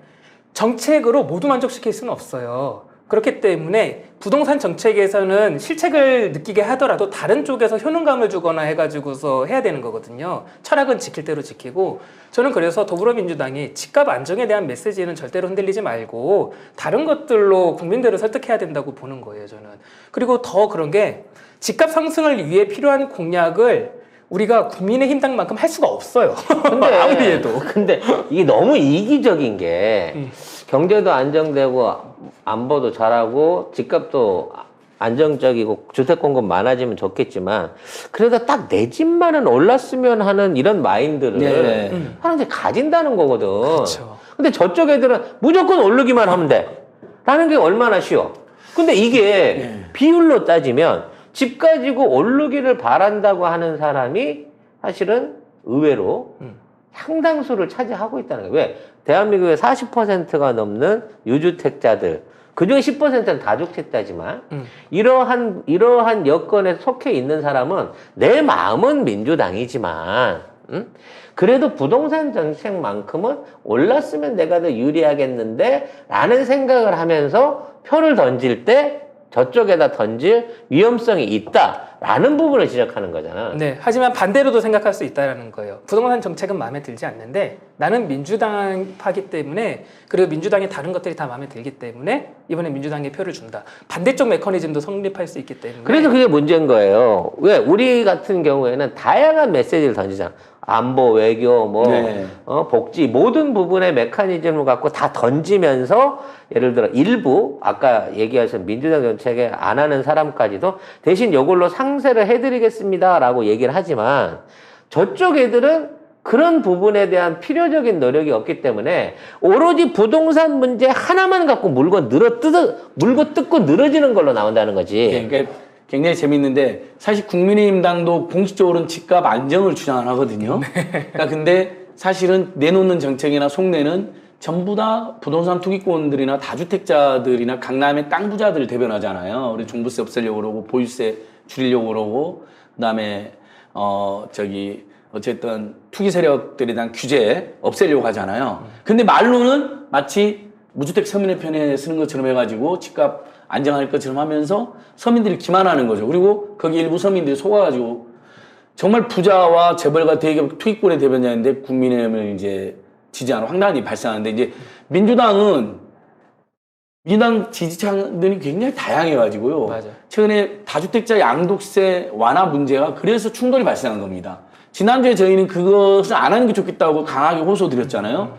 정책으로 모두 만족시킬 수는 없어요. 그렇기 때문에 부동산 정책에서는 실책을 느끼게 하더라도 다른 쪽에서 효능감을 주거나 해가지고서 해야 되는 거거든요. 철학은 지킬 대로 지키고 저는 그래서 더불어민주당이 집값 안정에 대한 메시지는 절대로 흔들리지 말고 다른 것들로 국민들을 설득해야 된다고 보는 거예요, 저는. 그리고 더 그런 게 집값 상승을 위해 필요한 공약을 우리가 국민의힘당만큼 할 수가 없어요. 근데 아무리 해도. 근데 이게 너무 이기적인 게 경제도 안정되고 안보도 잘하고 집값도 안정적이고 주택 공급 많아지면 좋겠지만 그래도 딱 내 집만은 올랐으면 하는 이런 마인드를 네. 사람들이 가진다는 거거든. 그렇죠. 근데 저쪽 애들은 무조건 오르기만 하면 돼. 라는 게 얼마나 쉬워. 근데 이게 비율로 따지면 집 가지고 오르기를 바란다고 하는 사람이 사실은 의외로 상당수를 차지하고 있다는 거예요. 왜? 대한민국의 40%가 넘는 유주택자들, 그중에 10%는 다주택자지만 이러한 여건에 속해 있는 사람은 내 마음은 민주당이지만 그래도 부동산 정책만큼은 올랐으면 내가 더 유리하겠는데 라는 생각을 하면서 표를 던질 때 저쪽에다 던질 위험성이 있다라는 부분을 지적하는 거잖아. 네, 하지만 반대로도 생각할 수 있다는 거예요. 부동산 정책은 마음에 들지 않는데 나는 민주당파기 때문에 그리고 민주당의 다른 것들이 다 마음에 들기 때문에 이번에 민주당에 표를 준다. 반대쪽 메커니즘도 성립할 수 있기 때문에 그래서 그게 문제인 거예요. 왜? 우리 같은 경우에는 다양한 메시지를 던지잖아. 안보, 외교, 뭐 네. 복지 모든 부분의 메커니즘을 갖고 다 던지면서 예를 들어 일부 아까 얘기하신 민주당 정책에 안 하는 사람까지도 대신 이걸로 상세를 해드리겠습니다라고 얘기를 하지만 저쪽 애들은 그런 부분에 대한 필요적인 노력이 없기 때문에 오로지 부동산 문제 하나만 갖고 물고 뜯고 늘어지는 걸로 나온다는 거지. 그러니까 굉장히 재밌는데 사실 국민의힘당도 공식적으로는 집값 안정을 주장을 하거든요. 그러니까 근데 사실은 내놓는 정책이나 속내는 전부 다 부동산 투기꾼들이나 다주택자들이나 강남의 땅 부자들을 대변하잖아요. 우리 종부세 없애려고 그러고 보유세 줄이려고 그러고 그다음에 어쨌든 투기 세력들에 대한 규제 없애려고 하잖아요. 근데 말로는 마치 무주택 서민의 편에 쓰는 것처럼 해가지고 집값 안정할 것처럼 하면서 서민들이 기만하는 거죠. 그리고 거기 일부 서민들이 속아가지고 정말 부자와 재벌가 대기업 투기꾼의 대변자인데 국민의힘을 이제 지지하는 황당한 일이 발생하는데 이제 민주당 지지층들이 굉장히 다양해가지고요. 맞아요. 최근에 다주택자 양도세 완화 문제가 그래서 충돌이 발생한 겁니다. 지난주에 저희는 그것을 안 하는 게 좋겠다고 강하게 호소드렸잖아요.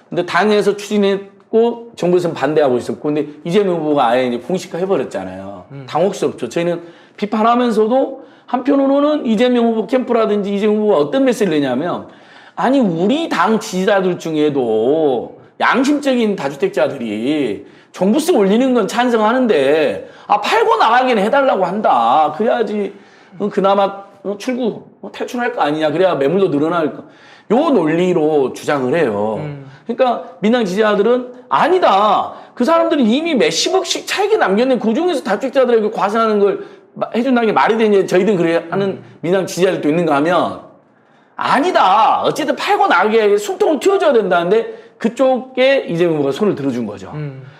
근데 당에서 추진했고 정부에서는 반대하고 있었고 근데 이재명 후보가 아예 이제 공식화 해버렸잖아요. 당혹스럽죠. 저희는 비판하면서도 한편으로는 이재명 후보 캠프라든지 이재명 후보가 어떤 메시지를 내냐면 아니 우리 당 지지자들 중에도 양심적인 다주택자들이 종부세 올리는 건 찬성하는데 팔고 나가기는 해달라고 한다. 그래야지 그나마 탈출할 거 아니냐. 그래야 매물도 늘어날 거. 요 논리로 주장을 해요. 그러니까 민당 지지자들은 아니다. 그 사람들은 이미 몇십억씩 차익이 남겼는데 그중에서 다주택자들에게 과세하는 걸 해준다는 게 말이 되냐. 저희들은 그래 하는 민당 지지자들도 있는가 하면 아니다. 어쨌든 팔고 나가게 숨통을 틔워줘야 된다는데 그쪽에 이재명 후보가 손을 들어준 거죠.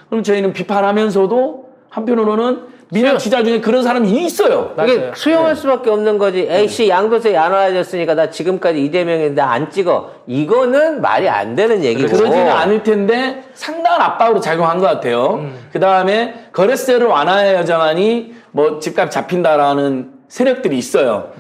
그럼 저희는 비판하면서도 한편으로는 민당 지지자 중에 그런 사람이 있어요. 이게 맞아요. 수용할 수밖에 없는 거지. A씨 양도세 완화해줬으니까 나 지금까지 이재명인데 안 찍어. 이거는 말이 안 되는 얘기고. 그러지는 않을 텐데 상당한 압박으로 작용한 것 같아요. 그 다음에 거래세를 완화해야지만이 뭐 집값 잡힌다라는 세력들이 있어요.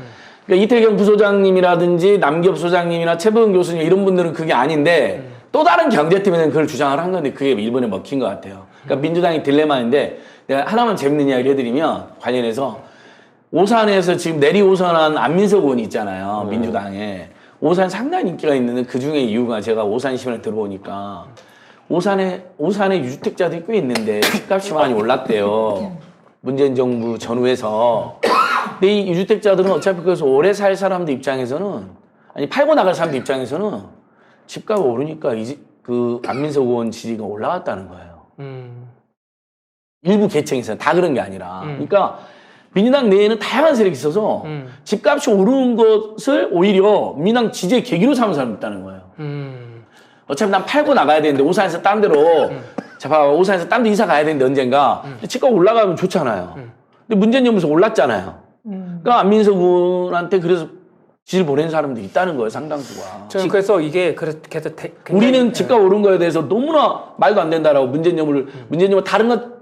그러니까 이태경 부소장님이라든지 남기업 소장님이나 최부은 교수님 이런 분들은 그게 아닌데 또 다른 경제팀에는 그걸 주장을 한 건데 그게 일본에 먹힌 것 같아요. 그러니까 민주당이 딜레마인데 내가 하나만 재밌는 이야기 해드리면 관련해서 오산에서 지금 내리오선한 안민석 의원이 있잖아요. 민주당에. 오산 상당히 인기가 있는데 그 중에 이유가 제가 오산 시민을 들어보니까 오산에 유주택자들이 꽤 있는데 집값이 많이 올랐대요. 문재인 정부 전후에서. 근데 이 유주택자들은 어차피 그래서 오래 살 사람들 입장에서는 아니 팔고 나갈 사람들 입장에서는 집값이 오르니까 그 안민석 의원 지지가 올라갔다는 거예요. 일부 계층에서는 다 그런 게 아니라. 그러니까 민주당 내에는 다양한 세력이 있어서 집값이 오르는 것을 오히려 민주당 지지의 계기로 삼은 사람이 있다는 거예요. 어차피 난 팔고 나가야 되는데 오산에서 딴 데로 오산에서 딴 데 이사 가야 되는데 언젠가 집값 올라가면 좋잖아요. 근데 문재인 정부에서 올랐잖아요. 그러니까 안민석 의원한테 그래서 지지를 보낸 사람들이 있다는 거예요, 상당수가. 저는 그래서 이게 그래서 우리는 집값 오른 거에 대해서 너무나 말도 안 된다라고 문재인 정부 다른 것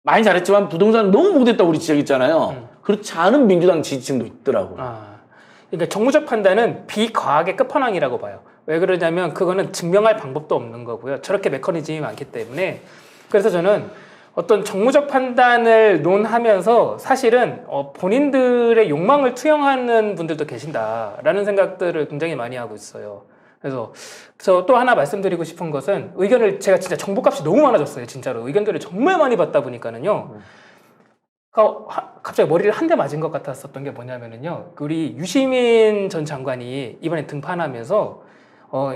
많이 잘했지만 부동산 너무 못했다고 우리 지적했잖아요. 그렇지 않은 민주당 지지층도 있더라고요. 그러니까 정무적 판단은 비과학의 끝판왕이라고 봐요. 왜 그러냐면 그거는 증명할 방법도 없는 거고요. 저렇게 메커니즘이 많기 때문에. 그래서 저는 어떤 정무적 판단을 논하면서 사실은 본인들의 욕망을 투영하는 분들도 계신다라는 생각들을 굉장히 많이 하고 있어요. 그래서 또 하나 말씀드리고 싶은 것은 의견을 제가 진짜 정보값이 너무 많아졌어요. 진짜로 의견들을 정말 많이 받다 보니까는요. 갑자기 머리를 한 대 맞은 것 같았었던 게 뭐냐면은요. 우리 유시민 전 장관이 이번에 등판하면서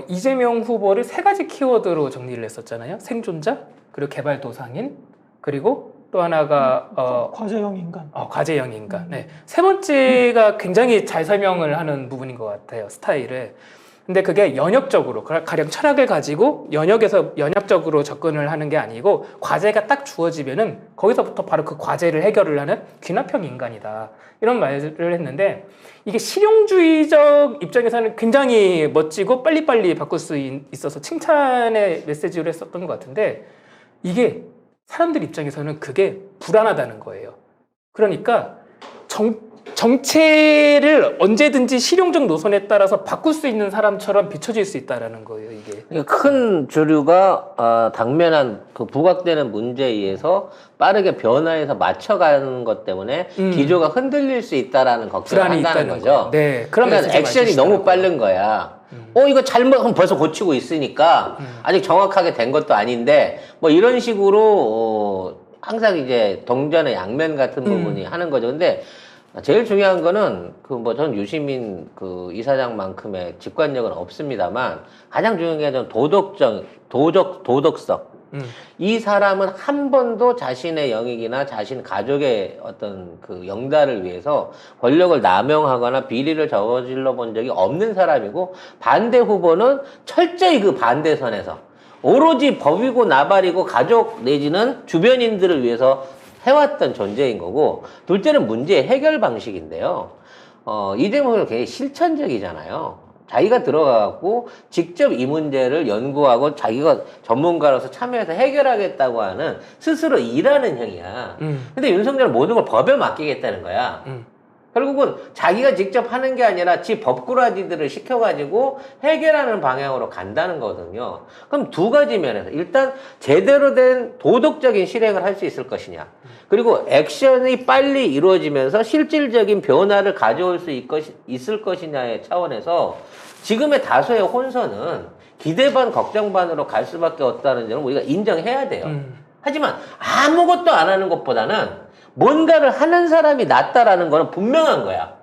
이재명 후보를 3가지 키워드로 정리를 했었잖아요. 생존자, 그리고 개발도상인, 그리고 또 하나가 과제형 인간. 과제형 인간. 네. 3번째가 굉장히 잘 설명을 하는 부분인 것 같아요. 스타일을. 근데 그게 연역적으로 가령 철학을 가지고 연역적으로 접근을 하는 게 아니고 과제가 딱 주어지면은 거기서부터 바로 그 과제를 해결을 하는 귀납형 인간이다. 이런 말을 했는데 이게 실용주의적 입장에서는 굉장히 멋지고 빨리빨리 바꿀 수 있어서 칭찬의 메시지로 했었던 것 같은데 이게 사람들 입장에서는 그게 불안하다는 거예요. 그러니까 정체를 언제든지 실용적 노선에 따라서 바꿀 수 있는 사람처럼 비춰질 수 있다라는 거예요, 이게. 그러니까 큰 주류가 당면한 그 부각되는 문제에 의해서 빠르게 변화해서 맞춰가는 것 때문에 기조가 흔들릴 수 있다라는 걱정을 불안이 한다는 있다는 거죠. 거예요. 네, 그런 그러니까 메시지를 액션이 많이 너무 빠른 거야. 이거 잘못하면 벌써 고치고 있으니까 아직 정확하게 된 것도 아닌데 뭐 이런 식으로 항상 이제 동전의 양면 같은 부분이 하는 거죠. 근데 제일 중요한 거는 그 뭐 전 유시민 그 이사장만큼의 직관력은 없습니다만 가장 중요한 게 전 도덕성. 이 사람은 한 번도 자신의 영역이나 자신 가족의 어떤 그 영달을 위해서 권력을 남용하거나 비리를 저질러 본 적이 없는 사람이고, 반대 후보는 철저히 그 반대선에서 오로지 법이고 나발이고 가족 내지는 주변인들을 위해서 해왔던 존재인 거고, 둘째는 문제의 해결 방식인데요. 이재명은 굉장히 실천적이잖아요. 자기가 들어가고 직접 이 문제를 연구하고 자기가 전문가로서 참여해서 해결하겠다고 하는 스스로 일하는 형이야. 근데 윤석열은 모든 걸 법에 맡기겠다는 거야. 결국은 자기가 직접 하는 게 아니라 지 법꾸라지들을 시켜가지고 해결하는 방향으로 간다는 거거든요. 그럼 두 가지 면에서 일단 제대로 된 도덕적인 실행을 할 수 있을 것이냐, 그리고 액션이 빨리 이루어지면서 실질적인 변화를 가져올 수 있을 것이냐의 차원에서 지금의 다수의 혼선은 기대 반 걱정 반으로 갈 수밖에 없다는 점을 우리가 인정해야 돼요. 하지만 아무것도 안 하는 것보다는 뭔가를 하는 사람이 낫다라는 거는 분명한 거야.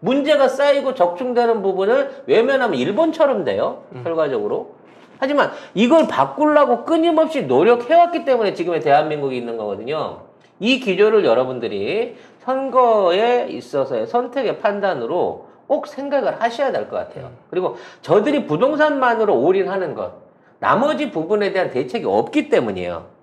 문제가 쌓이고 적중되는 부분을 외면하면 일본처럼 돼요, 결과적으로. 하지만 이걸 바꾸려고 끊임없이 노력해왔기 때문에 지금의 대한민국이 있는 거거든요. 이 기조를 여러분들이 선거에 있어서의 선택의 판단으로 꼭 생각을 하셔야 될 것 같아요. 그리고 저들이 부동산만으로 올인하는 것, 나머지 부분에 대한 대책이 없기 때문이에요.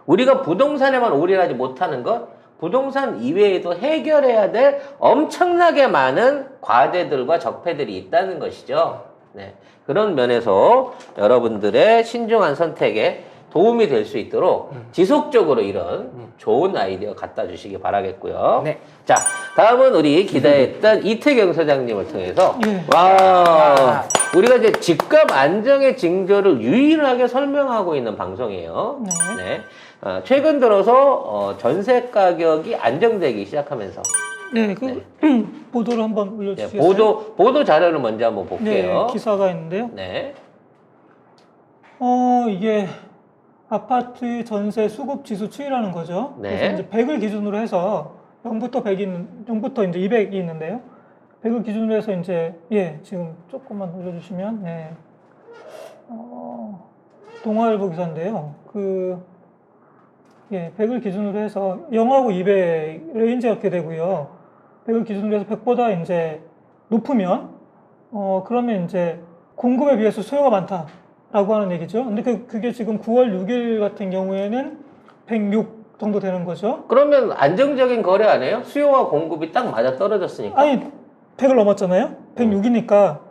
우리가 부동산에만 올인하지 못하는 것, 부동산 이외에도 해결해야 될 엄청나게 많은 과제들과 적폐들이 있다는 것이죠. 네. 그런 면에서 여러분들의 신중한 선택에 도움이 될 수 있도록 지속적으로 이런 좋은 아이디어 갖다 주시기 바라겠고요. 네. 자, 다음은 우리 기대했던 이태경 소장님을 통해서 예. 와, 우리가 이제 집값 안정의 징조를 유일하게 설명하고 있는 방송이에요. 네. 최근 들어서 전세 가격이 안정되기 시작하면서 네, 보도를 한번 네, 올려주시겠어요? 보도 자료를 먼저 한번 볼게요. 네, 기사가 있는데요. 네. 이게 아파트 전세 수급 지수 추이라는 거죠. 네. 그래서 이제 100을 기준으로 해서 0부터 0부터 이제 200이 있는데요. 100을 기준으로 해서 이제 지금 조금만 올려주시면 동아일보 기사인데요. 100을 기준으로 해서 0하고 200 레인지가 이렇게 되고요. 100을 기준으로 해서 100보다 이제 높으면 그러면 이제 공급에 비해서 수요가 많다라고 하는 얘기죠. 근데 그게 지금 9월 6일 같은 경우에는 106 정도 되는 거죠. 그러면 안정적인 거래 아니에요? 수요와 공급이 딱 맞아 떨어졌으니까. 아니 100을 넘었잖아요. 106이니까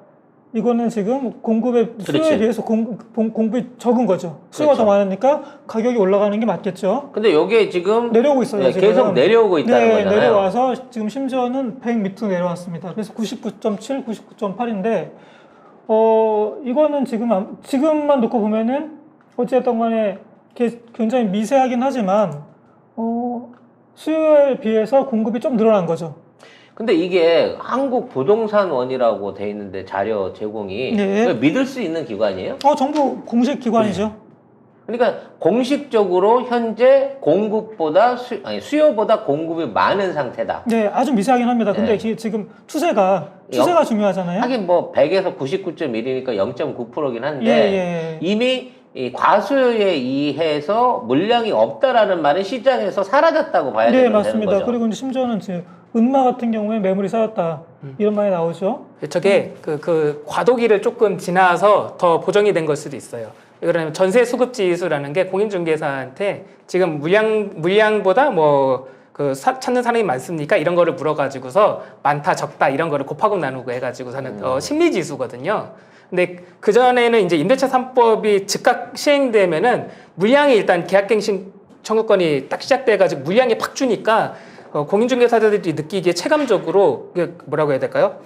이거는 지금 공급의 수요에 그렇지. 비해서 공급이 적은 거죠. 수요가 그렇죠. 더 많으니까 가격이 올라가는 게 맞겠죠. 근데 여기에 지금 내려오고 있어요. 네, 지금. 계속 내려오고 있다는 거잖아요. 내려와서 지금 심지어는 100 밑으로 내려왔습니다. 그래서 99.7, 99.8인데 이거는 지금만 놓고 보면은 어쨌든 간에 굉장히 미세하긴 하지만 수요에 비해서 공급이 좀 늘어난 거죠. 근데 이게 한국부동산원이라고 돼 있는데 자료 제공이 네. 믿을 수 있는 기관이에요? 정부 공식 기관이죠. 그러니까 공식적으로 현재 공급보다 수요보다 공급이 많은 상태다. 네, 아주 미세하긴 합니다. 근데 네. 지금 추세가 중요하잖아요. 하긴 뭐 100에서 99.1이니까 0.9%긴 한데 예. 이미 이 과수요에 의해서 물량이 없다라는 말은 시장에서 사라졌다고 봐야 네, 되는 맞습니다. 거죠. 그리고 이제 심지어는 지금 은마 같은 경우에 매물이 쌓였다 이런 말이 나오죠. 저게 그 과도기를 조금 지나서 더 보정이 된 걸 수도 있어요. 그러면 전세 수급 지수라는 게 공인중개사한테 지금 물량보다 찾는 사람이 많습니까? 이런 거를 물어가지고서 많다 적다 이런 거를 곱하고 나누고 해가지고서는 심리 지수거든요. 근데 그 전에는 이제 임대차 3법이 즉각 시행되면은 물량이 일단 계약갱신 청구권이 딱 시작돼가지고 물량이 팍 주니까 공인중개사들이 느끼기에 체감적으로 이게 뭐라고 해야 될까요?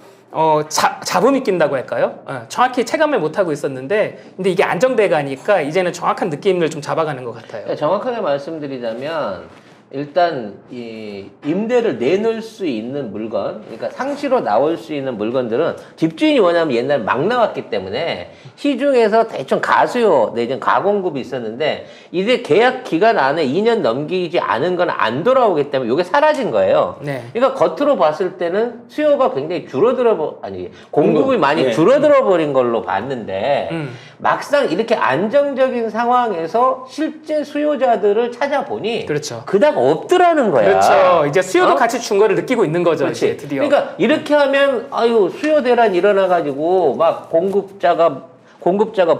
잡음이 낀다고 할까요? 정확히 체감을 못하고 있었는데 근데 이게 안정돼 가니까 이제는 정확한 느낌을 좀 잡아가는 것 같아요. 그러니까 정확하게 말씀드리자면 일단 이 임대를 내놓을 수 있는 물건, 그러니까 상시로 나올 수 있는 물건들은 집주인이 원하면 옛날에 막 나왔기 때문에 시중에서 대충 가수요 내지는 가공급이 있었는데 이제 계약 기간 안에 2년 넘기지 않은 건 안 돌아오기 때문에 이게 사라진 거예요. 네. 그러니까 겉으로 봤을 때는 수요가 굉장히 공급이 많이 줄어들어 버린 걸로 봤는데 막상 이렇게 안정적인 상황에서 실제 수요자들을 찾아보니 그렇죠. 그닥 없더라는 거야. 그렇죠. 이제 수요도 어? 같이 준 거를 느끼고 있는 거죠. 그렇지. 이제 드디어. 그러니까 이렇게 하면 아유 수요 대란 일어나가지고 막 공급자가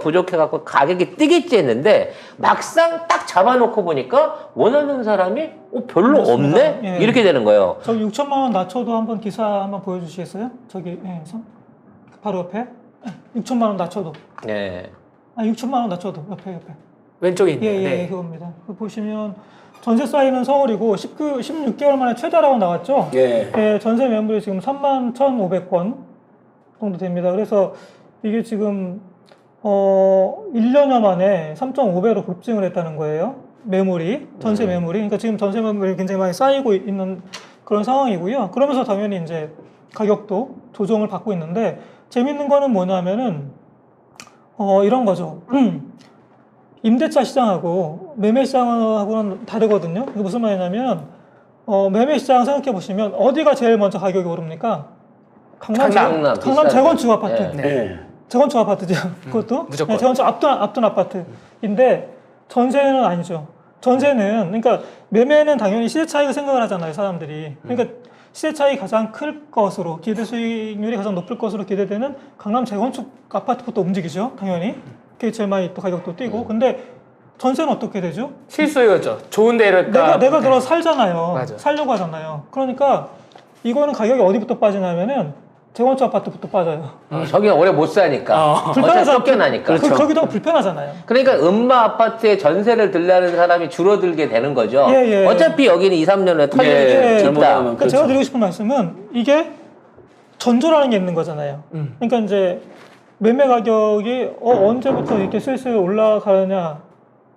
부족해갖고 가격이 뛰겠지 했는데 막상 딱 잡아놓고 보니까 원하는 사람이 별로 맞습니다. 없네? 예. 이렇게 되는 거예요. 저기 6천만 원 낮춰도 한번 기사 한번 보여주시겠어요? 저기 바로 옆에 6천만 원 낮춰도. 네. 6천만 원 낮춰도 옆에. 왼쪽에 있네요. 예, 네. 그겁니다. 그 보시면 전세 사이는 서울이고 16개월 만에 최다라고 나왔죠. 예. 예, 전세 매물이 지금 31,500건 정도 됩니다. 그래서 이게 지금 1년여 만에 3.5배로 급증을 했다는 거예요. 매물이, 전세 매물이. 그러니까 지금 전세 매물이 굉장히 많이 쌓이고 있는 그런 상황이고요. 그러면서 당연히 이제 가격도 조정을 받고 있는데 재밌는 거는 뭐냐면은 이런 거죠. 임대차 시장하고 매매 시장하고는 다르거든요. 이게 무슨 말이냐면 매매 시장 생각해 보시면 어디가 제일 먼저 가격이 오릅니까? 강남 비싼 재건축 데. 아파트. 네. 네. 재건축 아파트죠. 그것도 무조건. 네, 재건축 앞둔 아파트인데 전세는 아니죠. 전세는 그러니까 매매는 당연히 시세 차익을 생각을 하잖아요, 사람들이. 그러니까 시세 차익이 가장 클 것으로 기대 수익률이 가장 높을 것으로 기대되는 강남 재건축 아파트부터 움직이죠, 당연히. 그게 제일 많이 또 가격도 뛰고. 근데 전세는 어떻게 되죠? 실수요죠. 좋은 데를 내가 들어 살잖아요. 맞아. 살려고 하잖아요. 그러니까 이거는 가격이 어디부터 빠지냐면은 재건축 아파트부터 빠져요. 저기 오래 못 사니까. 어차피 쫓겨나니까. 거기도 불편하잖아요. 그러니까 음마 아파트에 전세를 들려는 사람이 줄어들게 되는 거죠. 예. 어차피 여기는 2, 3년 후에 털릴 수 있다. 잘못하면 그러니까 제가 드리고 싶은 말씀은 이게 전조라는 게 있는 거잖아요. 그러니까 이제 매매 가격이 언제부터 이렇게 슬슬 올라가느냐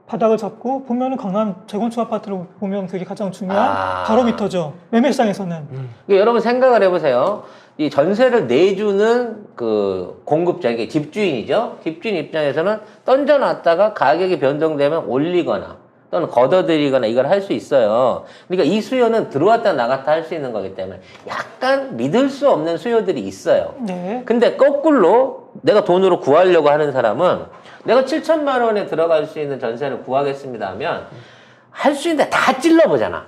바닥을 잡고 보면은 강남 재건축 아파트를 보면 그게 가장 중요한 바로미터죠. 매매 시장에서는. 그러니까 여러분 생각을 해보세요. 이 전세를 내주는 그 공급자, 이게 집주인이죠. 집주인 입장에서는 던져놨다가 가격이 변동되면 올리거나 또는 걷어들이거나 이걸 할 수 있어요. 그러니까 이 수요는 들어왔다 나갔다 할 수 있는 거기 때문에 약간 믿을 수 없는 수요들이 있어요. 네. 근데 거꾸로 내가 돈으로 구하려고 하는 사람은 내가 7천만 원에 들어갈 수 있는 전세를 구하겠습니다 하면 할 수 있는데 다 찔러보잖아.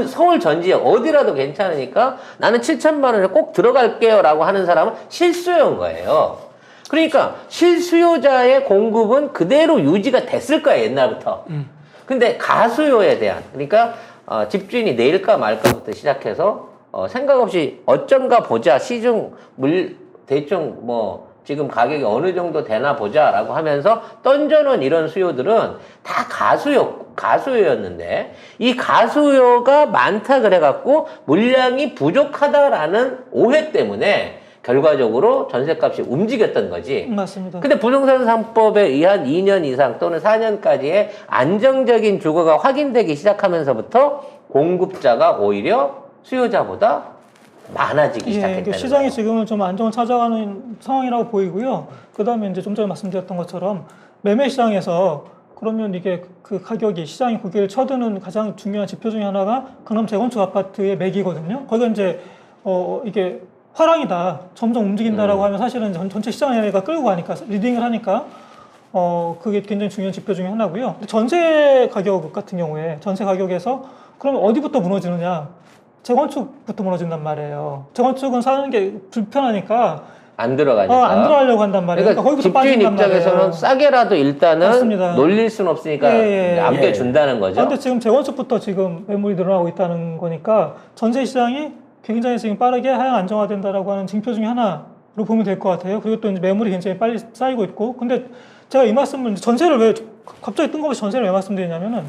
서울 전 지역 어디라도 괜찮으니까 나는 7천만 원에 꼭 들어갈게요 라고 하는 사람은 실수요인 거예요. 그러니까 실수요자의 공급은 그대로 유지가 됐을 거야, 옛날부터. 근데 가수요에 대한, 그러니까 집주인이 내일까 말까부터 시작해서 생각 없이 어쩐가 보자, 시중 대충 지금 가격이 어느 정도 되나 보자 라고 하면서 던져놓은 이런 수요들은 다 가수요였는데 이 가수요가 많다 그래갖고 물량이 부족하다라는 오해 때문에 결과적으로 전셋값이 움직였던 거지. 맞습니다. 근데 부동산 3법에 의한 2년 이상 또는 4년까지의 안정적인 주거가 확인되기 시작하면서부터 공급자가 오히려 수요자보다 많아지기 시작했다는 시장이 거예요. 지금은 좀 안정을 찾아가는 상황이라고 보이고요. 그 다음에 이제 좀 전에 말씀드렸던 것처럼 매매 시장에서 그러면 이게 그 가격이 시장이 고개를 쳐드는 가장 중요한 지표 중에 하나가 강남 재건축 아파트의 매기거든요. 거기가 이제 이게 화랑이다, 점점 움직인다라고 하면 사실은 전체 시장에가 끌고 가니까 리딩을 하니까 그게 굉장히 중요한 지표 중에 하나고요. 전세 가격 같은 경우에 전세 가격에서 그러면 어디부터 무너지느냐? 재건축부터 무너진단 말이에요. 재건축은 사는 게 불편하니까 안 들어가니까. 안 들어가려고 한단 말이에요. 그러니까 거기부터 집주인 빠진단 입장에서는 말이에요. 싸게라도 일단은 맞습니다. 놀릴 수는 없으니까 안겨준다는 거죠. 그런데 지금 재건축부터 지금 매물이 늘어나고 있다는 거니까 전세 시장이 굉장히 지금 빠르게 하향 안정화된다라고 하는 징표 중에 하나로 보면 될 것 같아요. 그리고 또 이제 매물이 굉장히 빨리 쌓이고 있고. 근데 제가 이 말씀을 전세를 왜 갑자기 뜬금없이 전세를 왜 말씀드리냐면은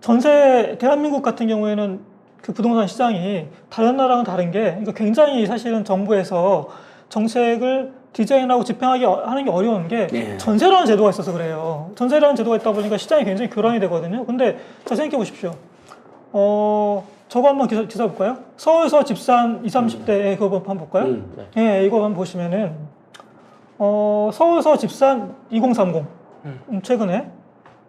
전세 대한민국 같은 경우에는 그 부동산 시장이 다른 나라랑 다른 게 그러니까 굉장히 사실은 정부에서 정책을 디자인하고 집행하기 하는 게 어려운 게 예. 전세라는 제도가 있어서 그래요. 전세라는 제도가 있다 보니까 시장이 굉장히 교란이 되거든요. 근데 자 생각해 보십시오. 저거 한번 기사 볼까요? 서울서 집산 20, 30대에 그거 한번 볼까요? 예, 이거 한번 보시면은 서울서 집산 2030 최근에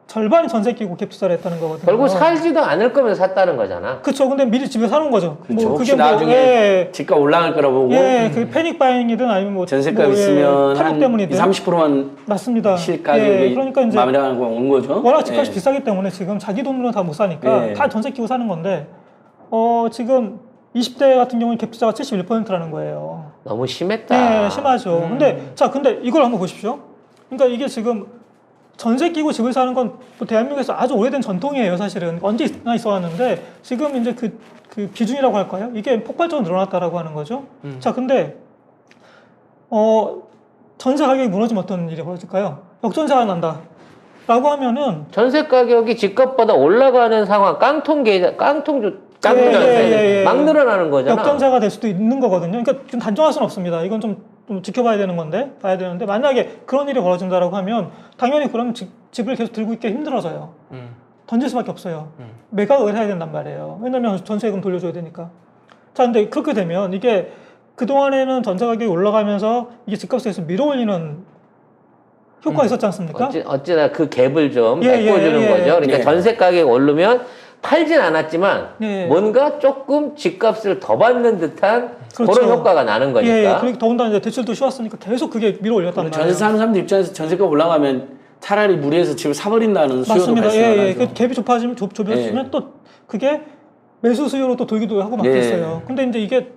절반이 전세 끼고 갭 투자를 했다는 거거든요. 결국 살지도 않을 거면 샀다는 거잖아. 그쵸. 근데 미리 집에 사는 거죠. 그렇죠. 혹시 나중에 집값 올라갈 거라 보고 그 패닉 바잉이든 아니면 뭐 전세값 뭐, 있으면 탄력 한 때문이든 30%만 맞습니다. 실가격이 그러니까 이제 마무리하는 거 온 거죠. 워낙 집값이 비싸기 때문에 지금 자기 돈으로 다 못 사니까 다 전세 끼고 사는 건데 지금 20대 같은 경우는 갭 투자가 71%라는 거예요. 너무 심했다. 네, 심하죠. 근데 이걸 한번 보십시오. 그러니까 이게 지금 전세 끼고 집을 사는 건 뭐 대한민국에서 아주 오래된 전통이에요, 사실은. 언제나 있어 왔는데, 지금 이제 그 비중이라고 할까요? 이게 폭발적으로 늘어났다라고 하는 거죠. 자, 근데, 전세 가격이 무너지면 어떤 일이 벌어질까요? 역전세가 난다. 라고 하면은. 전세 가격이 집값보다 올라가는 상황, 깡통전세 막 늘어나는 거잖아. 역전세가 될 수도 있는 거거든요. 그러니까 좀 단정할 수는 없습니다. 이건 좀 지켜봐야 되는 건데, 봐야 되는데, 만약에 그런 일이 벌어진다라고 하면, 당연히 그러면 집을 계속 들고 있기 힘들어져요. 던질 수밖에 없어요. 매각을 해야 된단 말이에요. 왜냐면 전세금 돌려줘야 되니까. 자, 근데 그렇게 되면 이게 그동안에는 전세 가격이 올라가면서 이게 집값을 계속 밀어올리는 효과가 있었지 않습니까? 어찌나 그 갭을 좀 메꿔주는 거죠. 그러니까 전세 가격이 오르면 팔진 않았지만 뭔가 조금 집값을 더 받는 듯한 그런 효과가 나는 거니까. 그리고 더군다나 이제 대출도 쉬웠으니까 계속 그게 밀어올렸단 말이에요. 전세 사는 사람들 입장에서 전세가 올라가면 차라리 무리해서 집을 사버린다는 수요도 발생하죠. 그 갭이 좁혀지면 또 그게 매수 수요로 또 돌기도 하고 막 그랬어요. 근데 이제 이게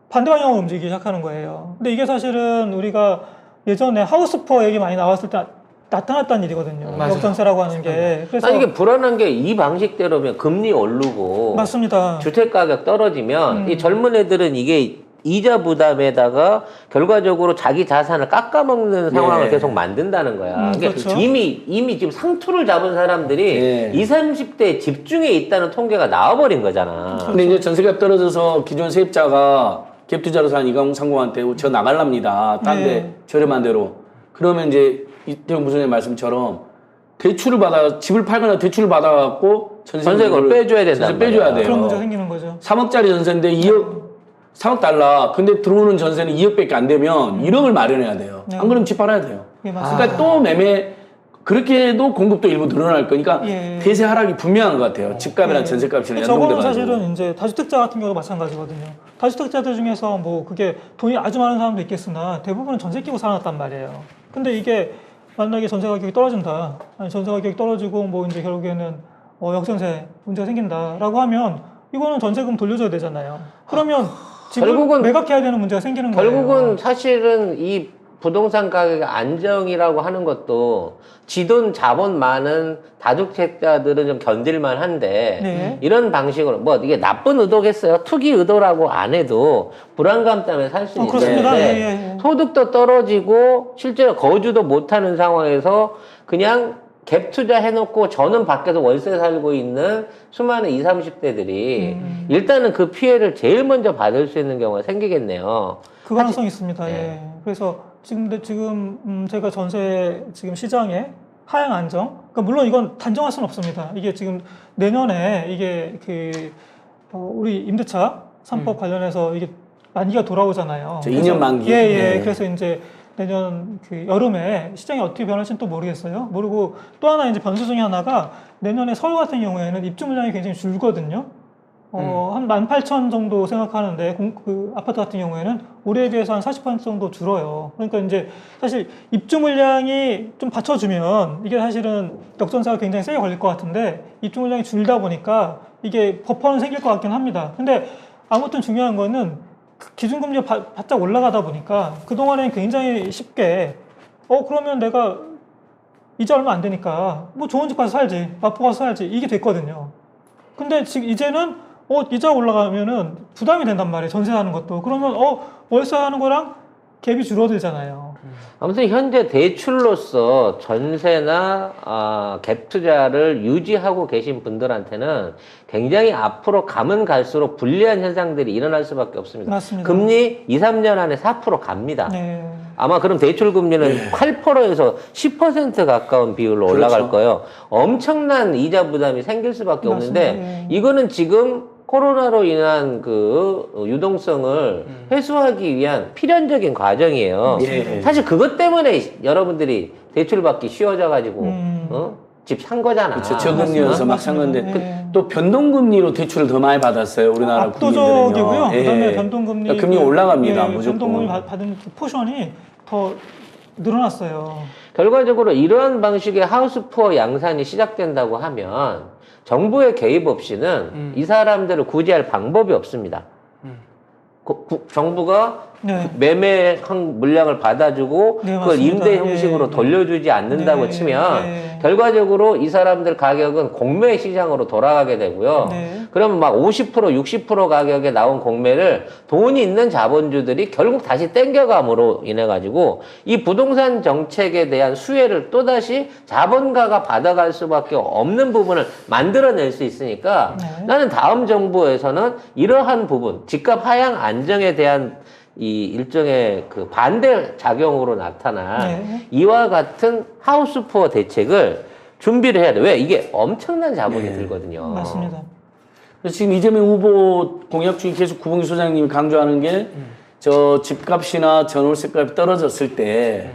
반대 방향으로 움직이기 시작하는 거예요. 근데 이게 사실은 우리가 예전에 하우스푸어 얘기 많이 나왔을 때 나타났다는 일이거든요. 역전세라고 하는 게. 그래서 이게 불안한 게 이 방식대로면 금리 오르고 맞습니다. 주택 가격 떨어지면 이 젊은 애들은 이게 이자 부담에다가 결과적으로 자기 자산을 깎아먹는 상황을 계속 만든다는 거야. 그렇죠. 이미 지금 상투를 잡은 사람들이 20, 30대에 집중해 있다는 통계가 나와버린 거잖아. 근데 이제 전세값 떨어져서 기존 세입자가 갭 투자로 산 2030한테 저 나갈랍니다. 딴 데 저렴한 데로. 그러면 이제 이태용 부총장님 말씀처럼 대출을 받아 집을 팔거나 대출을 받아갖고 전세금을 빼줘야 된다. 빼줘야 돼요. 그런 문제가 생기는 거죠. 3억짜리 전세인데 3억 달러. 근데 들어오는 전세는 2억밖에 안 되면 1억을 마련해야 돼요. 안 그러면 집 팔아야 돼요. 그러니까 또 그렇게 해도 공급도 일부 늘어날 거니까 대세 하락이 분명한 것 같아요. 집값이랑 전세값이랑 연동돼가지고. 저거는 사실은 이제 다주택자 같은 경우도 마찬가지거든요. 다주택자들 중에서 뭐 그게 돈이 아주 많은 사람도 있겠으나 대부분은 전세 끼고 살아났단 말이에요. 근데 이게 만약에 전세 가격이 떨어진다, 아니 전세 가격이 떨어지고 뭐 이제 결국에는 역전세 문제가 생긴다라고 하면 이거는 전세금 돌려줘야 되잖아요. 그러면 집을 매각해야 되는 문제가 생기는 거예요. 결국은 사실은 이 부동산 가격의 안정이라고 하는 것도 지돈 자본 많은 다주택자들은 좀 견딜만 한데 이런 방식으로 뭐 이게 나쁜 의도겠어요. 투기 의도라고 안 해도 불안감 때문에 살 수 있는데 소득도 떨어지고 실제로 거주도 못하는 상황에서 그냥 갭 투자 해놓고 저는 밖에서 월세 살고 있는 수많은 20, 30대들이 일단은 그 피해를 제일 먼저 받을 수 있는 경우가 생기겠네요. 그 가능성이 있습니다. 그래서 지금 제가 전세 지금 시장에 하향 안정. 그러니까 물론 이건 단정할 수는 없습니다. 이게 지금 내년에 이게 우리 임대차 3법 관련해서 이게 만기가 돌아오잖아요. 2년 만기. 그래서 이제 내년 여름에 시장이 어떻게 변할지는 또 모르겠어요. 모르고 또 하나 이제 변수 중에 하나가 내년에 서울 같은 경우에는 입주 물량이 굉장히 줄거든요. 한 18,000 정도 생각하는데 그 아파트 같은 경우에는 올해에 비해서 한 40% 정도 줄어요. 그러니까 이제 사실 입주 물량이 좀 받쳐주면 이게 사실은 역전세가 굉장히 세게 걸릴 것 같은데 입주 물량이 줄다 보니까 이게 버퍼는 생길 것 같긴 합니다. 근데 아무튼 중요한 거는 기준금리가 바짝 올라가다 보니까 그동안에는 굉장히 쉽게 그러면 내가 이자 얼마 안 되니까 뭐 좋은 집 가서 살지, 마포 가서 살지 이게 됐거든요. 근데 지금 이제는 이자 올라가면은 부담이 된단 말이에요. 전세 사는 것도. 그러면 월세 하는 거랑 갭이 줄어들잖아요. 아무튼 현재 대출로서 전세나 갭 투자를 유지하고 계신 분들한테는 굉장히 앞으로 가면 갈수록 불리한 현상들이 일어날 수밖에 없습니다. 맞습니다. 금리 2, 3년 안에 4% 갑니다. 네. 아마 그럼 대출 금리는 8%에서 10% 가까운 비율로 올라갈 거예요. 엄청난 이자 부담이 생길 수밖에 맞습니다. 없는데 예. 이거는 지금 코로나로 인한 그 유동성을 회수하기 위한 필연적인 과정이에요. 예. 사실 그것 때문에 여러분들이 대출 받기 쉬워져 가지고 집 산 거잖아. 그렇죠. 저금리여서 막 산 건데 맞습니다. 예. 또 변동금리로 대출을 더 많이 받았어요. 우리나라 압도적이고요. 국민들은요. 예. 그다음에 변동금리 그러니까 금리 올라갑니다. 예, 무조건. 변동금리 받은 그 포션이 더 늘어났어요. 결과적으로 이러한 방식의 하우스푸어 양산이 시작된다고 하면 정부의 개입 없이는 이 사람들을 구제할 방법이 없습니다. 정부가 네. 매매한 물량을 받아주고 네, 그걸 맞습니다. 임대 형식으로 예. 돌려주지 않는다고 네, 치면 네. 결과적으로 이 사람들 가격은 공매 시장으로 돌아가게 되고요. 네. 그러면 막 50%, 60% 가격에 나온 공매를 돈이 있는 자본주들이 결국 다시 땡겨감으로 인해 가지고 이 부동산 정책에 대한 수혜를 또다시 자본가가 받아갈 수밖에 없는 부분을 만들어낼 수 있으니까 네. 나는 다음 정부에서는 이러한 부분, 집값 하향 안정에 대한 이 일종의 그 반대 작용으로 나타난 네. 이와 같은 하우스푸어 대책을 준비를 해야 돼. 왜? 이게 엄청난 자본이 들거든요. 맞습니다. 그래서 지금 이재명 후보 공약 중에 계속 구봉기 소장님이 강조하는 게 저 집값이나 전월세값이 떨어졌을 때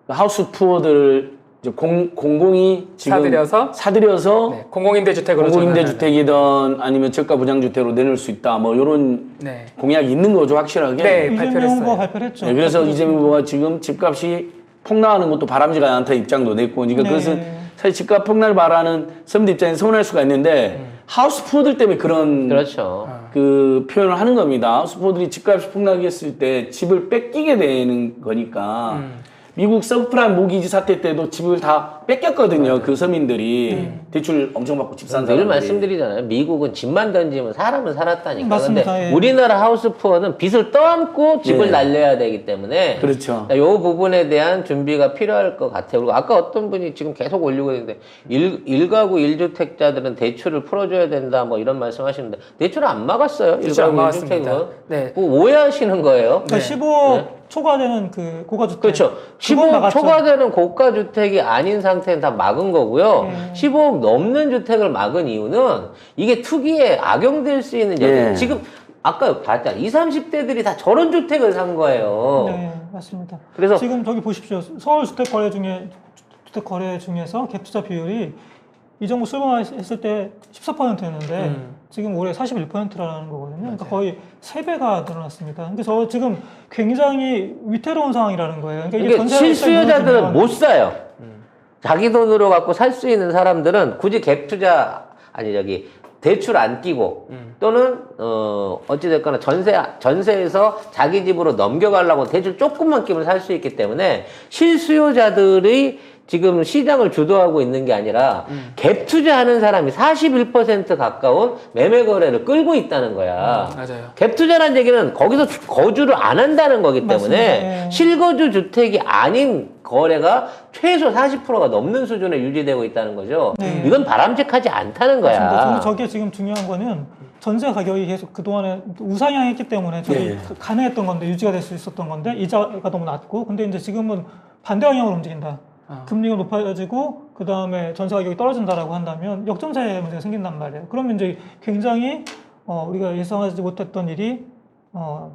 하우스 푸어들을 이제 공공이 지금 사들여서 네, 공공임대주택으로 공공임대주택이든 아니면 저가 부장주택으로 내놓을 수 있다. 뭐 이런 네. 공약이 있는 거죠, 확실하게. 네, 이재명 발표를 후보가 했어요. 발표를 했죠. 네, 그래서 이재명 후보가 지금 집값이 폭락하는 것도 바람직하지 않다 입장도 냈고, 그러니까 네. 그것은 사실 집값 폭락을 바라는 서민들 입장에서 서운할 수가 있는데 하우스 푸어들 때문에 그런 그렇죠. 그 표현을 하는 겁니다. 하우스 푸어들이 집값이 폭락했을 때 집을 뺏기게 되는 거니까 미국 서브프라임 모기지 사태 때도 집을 다 뺏겼거든요. 그 서민들이 대출 엄청 받고 집 산 늘 사람들이. 말씀드리잖아요. 미국은 집만 던지면 사람은 살았다니까. 맞습니다. 근데 예. 우리나라 하우스푸어는 빚을 떠안고 집을 예. 날려야 되기 때문에 그렇죠. 이 부분에 대한 준비가 필요할 것 같아요. 그리고 아까 어떤 분이 지금 계속 올리고 있는데 일가구 1주택자들은 대출을 풀어줘야 된다 뭐 이런 말씀하시는데 대출을 안 막았어요. 대출 안 1가구 막았습니다. 1주택은. 네. 오해하시는 거예요. 그러니까 15억 초과되는 그 고가주택. 그렇죠. 그건 15억 막았죠. 초과되는 고가 주택이 아닌 상태는 다 막은 거고요. 15억 넘는 주택을 막은 이유는 이게 투기에 악용될 수 있는 예. 지금 아까 봤잖아. 20, 30대들이 다 저런 주택을 산 거예요. 네, 맞습니다. 그래서 지금 저기 보십시오. 서울 주택 거래 중에서 갭 투자 비율이 이 정부 출범했을 때 14%였는데 지금 올해 41%라는 거거든요. 그러니까 거의 3배가 늘어났습니다. 근데 저 지금 굉장히 위태로운 상황이라는 거예요. 그러니까 이게 이게 전세가 실수요자들은 무너지면 못 사요. 자기 돈으로 갖고 살 수 있는 사람들은 굳이 갭 투자 대출 안 끼고 또는 어찌됐거나 전세에서 자기 집으로 넘겨가려고 대출 조금만 끼면 살 수 있기 때문에 실수요자들이 지금 시장을 주도하고 있는 게 아니라 갭 투자하는 사람이 41% 가까운 매매 거래를 끌고 있다는 거야. 맞아요. 갭 투자라는 얘기는 거기서 거주를 안 한다는 거기 때문에 맞습니다. 예. 실거주 주택이 아닌 거래가 최소 40%가 넘는 수준에 유지되고 있다는 거죠. 네. 이건 바람직하지 않다는 거야. 맞습니다. 저게 지금 중요한 거는 전세 가격이 계속 그동안에 우상향했기 때문에 저기 가능했던 건데 유지가 될 수 있었던 건데 이자가 너무 낮고 근데 이제 지금은 반대 방향으로 움직인다. 금리가 높아지고 그 다음에 전세 가격이 떨어진다라고 한다면 역전세 문제가 생긴단 말이에요. 그러면 이제 굉장히 우리가 예상하지 못했던 일이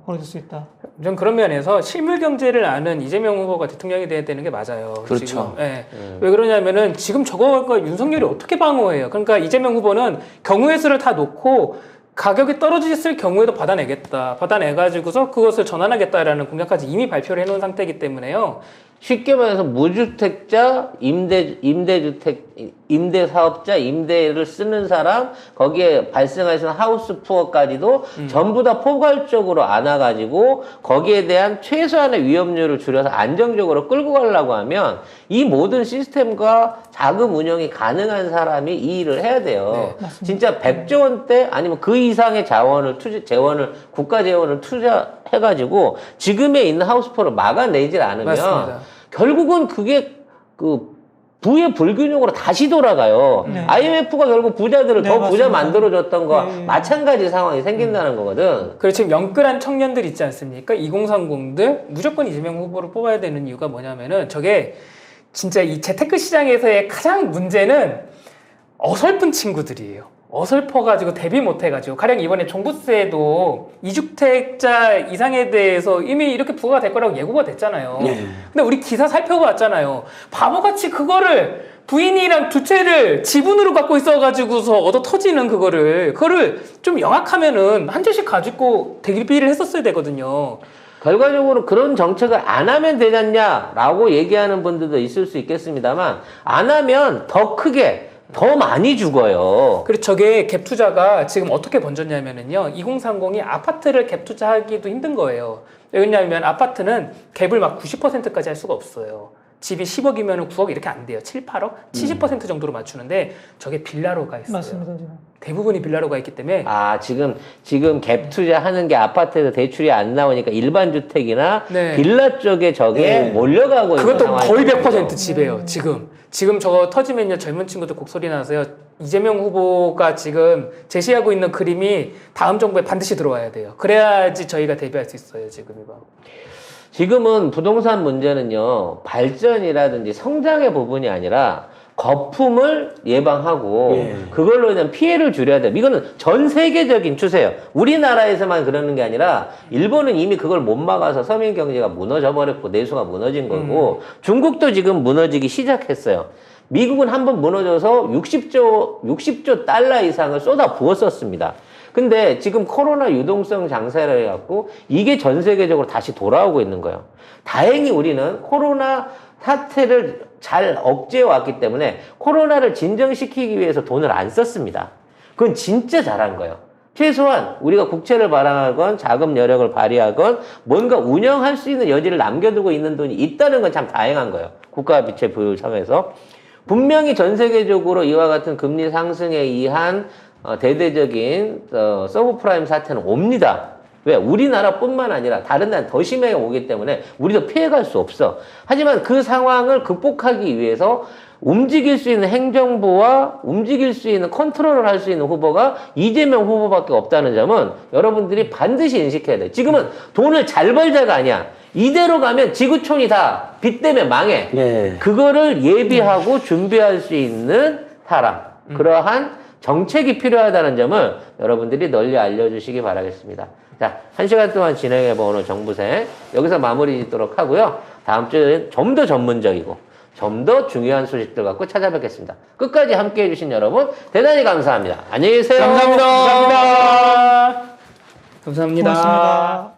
벌어질 수 있다. 전 그런 면에서 실물 경제를 아는 이재명 후보가 대통령이 돼야 되는 게 맞아요. 그렇죠. 지금. 예. 왜 그러냐면은 지금 저거가 윤석열이 어떻게 방어해요? 그러니까 이재명 후보는 경우의 수를 다 놓고 가격이 떨어졌을 경우에도 받아내겠다. 받아내가지고서 그것을 전환하겠다라는 공약까지 이미 발표를 해놓은 상태이기 때문에요. 쉽게 말해서 무주택자 임대주택 임대 사업자, 임대를 쓰는 사람, 거기에 발생할 수 있는 하우스 푸어까지도 전부 다 포괄적으로 안아가지고 거기에 대한 최소한의 위험률을 줄여서 안정적으로 끌고 가려고 하면 이 모든 시스템과 자금 운영이 가능한 사람이 이 일을 해야 돼요. 진짜 100조 원대 아니면 그 이상의 국가 재원을 투자해가지고 지금에 있는 하우스 푸어를 막아내질 않으면 맞습니다. 결국은 그게 그 부의 불균형으로 다시 돌아가요. 네. IMF가 결국 부자들을 네, 더 부자 맞습니다. 만들어줬던 거와 네. 마찬가지 상황이 생긴다는 거거든. 그리고 지금 영끌한 청년들 있지 않습니까? 2030들 무조건 이재명 후보를 뽑아야 되는 이유가 뭐냐면은 저게 진짜 이 재테크 시장에서의 가장 문제는 어설픈 친구들이에요. 어설퍼가지고 대비 못해가지고 가령 이번에 종부세도 2주택자 이상에 대해서 이미 이렇게 부과가 될 거라고 예고가 됐잖아요. 근데 우리 기사 살펴봤잖아요. 바보같이 그거를 부인이랑 두 채를 지분으로 갖고 있어가지고서 얻어 터지는 그거를 좀 영악하면은 한 채씩 가지고 대비를 했었어야 되거든요. 결과적으로 그런 정책을 안 하면 되잖냐라고 얘기하는 분들도 있을 수 있겠습니다만 안 하면 더 크게 더 많이 죽어요. 그리고 저게 갭 투자가 지금 어떻게 번졌냐면은요. 2030이 아파트를 갭 투자하기도 힘든 거예요. 왜냐하면 아파트는 갭을 막 90%까지 할 수가 없어요. 집이 10억이면 9억 이렇게 안 돼요. 7, 8억? 70% 정도로 맞추는데 저게 빌라로 가 있어요. 맞습니다. 지금. 대부분이 빌라로 가 있기 때문에 아, 지금 갭 투자하는 게 아파트에서 대출이 안 나오니까 일반 주택이나 네. 빌라 쪽에 저게 몰려가고 있는 그것도 거의 상황이거든요. 100% 집이에요. 지금 저거 터지면요 젊은 친구들 곡소리 나세요. 이재명 후보가 지금 제시하고 있는 그림이 다음 정부에 반드시 들어와야 돼요. 그래야지 저희가 대비할 수 있어요. 지금 이거. 지금은 부동산 문제는요, 발전이라든지 성장의 부분이 아니라 거품을 예방하고 그걸로 인한 피해를 줄여야 돼요. 이거는 전 세계적인 추세예요. 우리나라에서만 그러는 게 아니라 일본은 이미 그걸 못 막아서 서민 경제가 무너져 버렸고 내수가 무너진 거고 중국도 지금 무너지기 시작했어요. 미국은 한번 무너져서 60조 달러 이상을 쏟아 부었었습니다. 근데 지금 코로나 유동성 장사를 해갖고 이게 전 세계적으로 다시 돌아오고 있는 거예요. 다행히 우리는 코로나 사태를 잘 억제해 왔기 때문에 코로나를 진정시키기 위해서 돈을 안 썼습니다. 그건 진짜 잘한 거예요. 최소한 우리가 국채를 발행하건 자금 여력을 발휘하건 뭔가 운영할 수 있는 여지를 남겨두고 있는 돈이 있다는 건 참 다행한 거예요. 국가 부채 비율 상에서. 분명히 전 세계적으로 이와 같은 금리 상승에 의한 대대적인 서브프라임 사태는 옵니다. 왜? 우리나라뿐만 아니라 다른 나라는 더 심하게 오기 때문에 우리도 피해갈 수 없어. 하지만 그 상황을 극복하기 위해서 움직일 수 있는 행정부와 움직일 수 있는 컨트롤을 할 수 있는 후보가 이재명 후보밖에 없다는 점은 여러분들이 반드시 인식해야 돼요. 지금은 돈을 잘 벌자가 아니야. 이대로 가면 지구촌이 다 빚 때문에 망해. 그거를 예비하고 준비할 수 있는 사람. 그러한 정책이 필요하다는 점을 여러분들이 널리 알려주시기 바라겠습니다. 자, 1시간 동안 진행해본 오늘 정부생 여기서 마무리 짓도록 하고요. 다음 주에는 좀 더 전문적이고 좀 더 중요한 소식들 갖고 찾아뵙겠습니다. 끝까지 함께해 주신 여러분 대단히 감사합니다. 안녕히 계세요. 감사합니다. 감사합니다. 고맙습니다.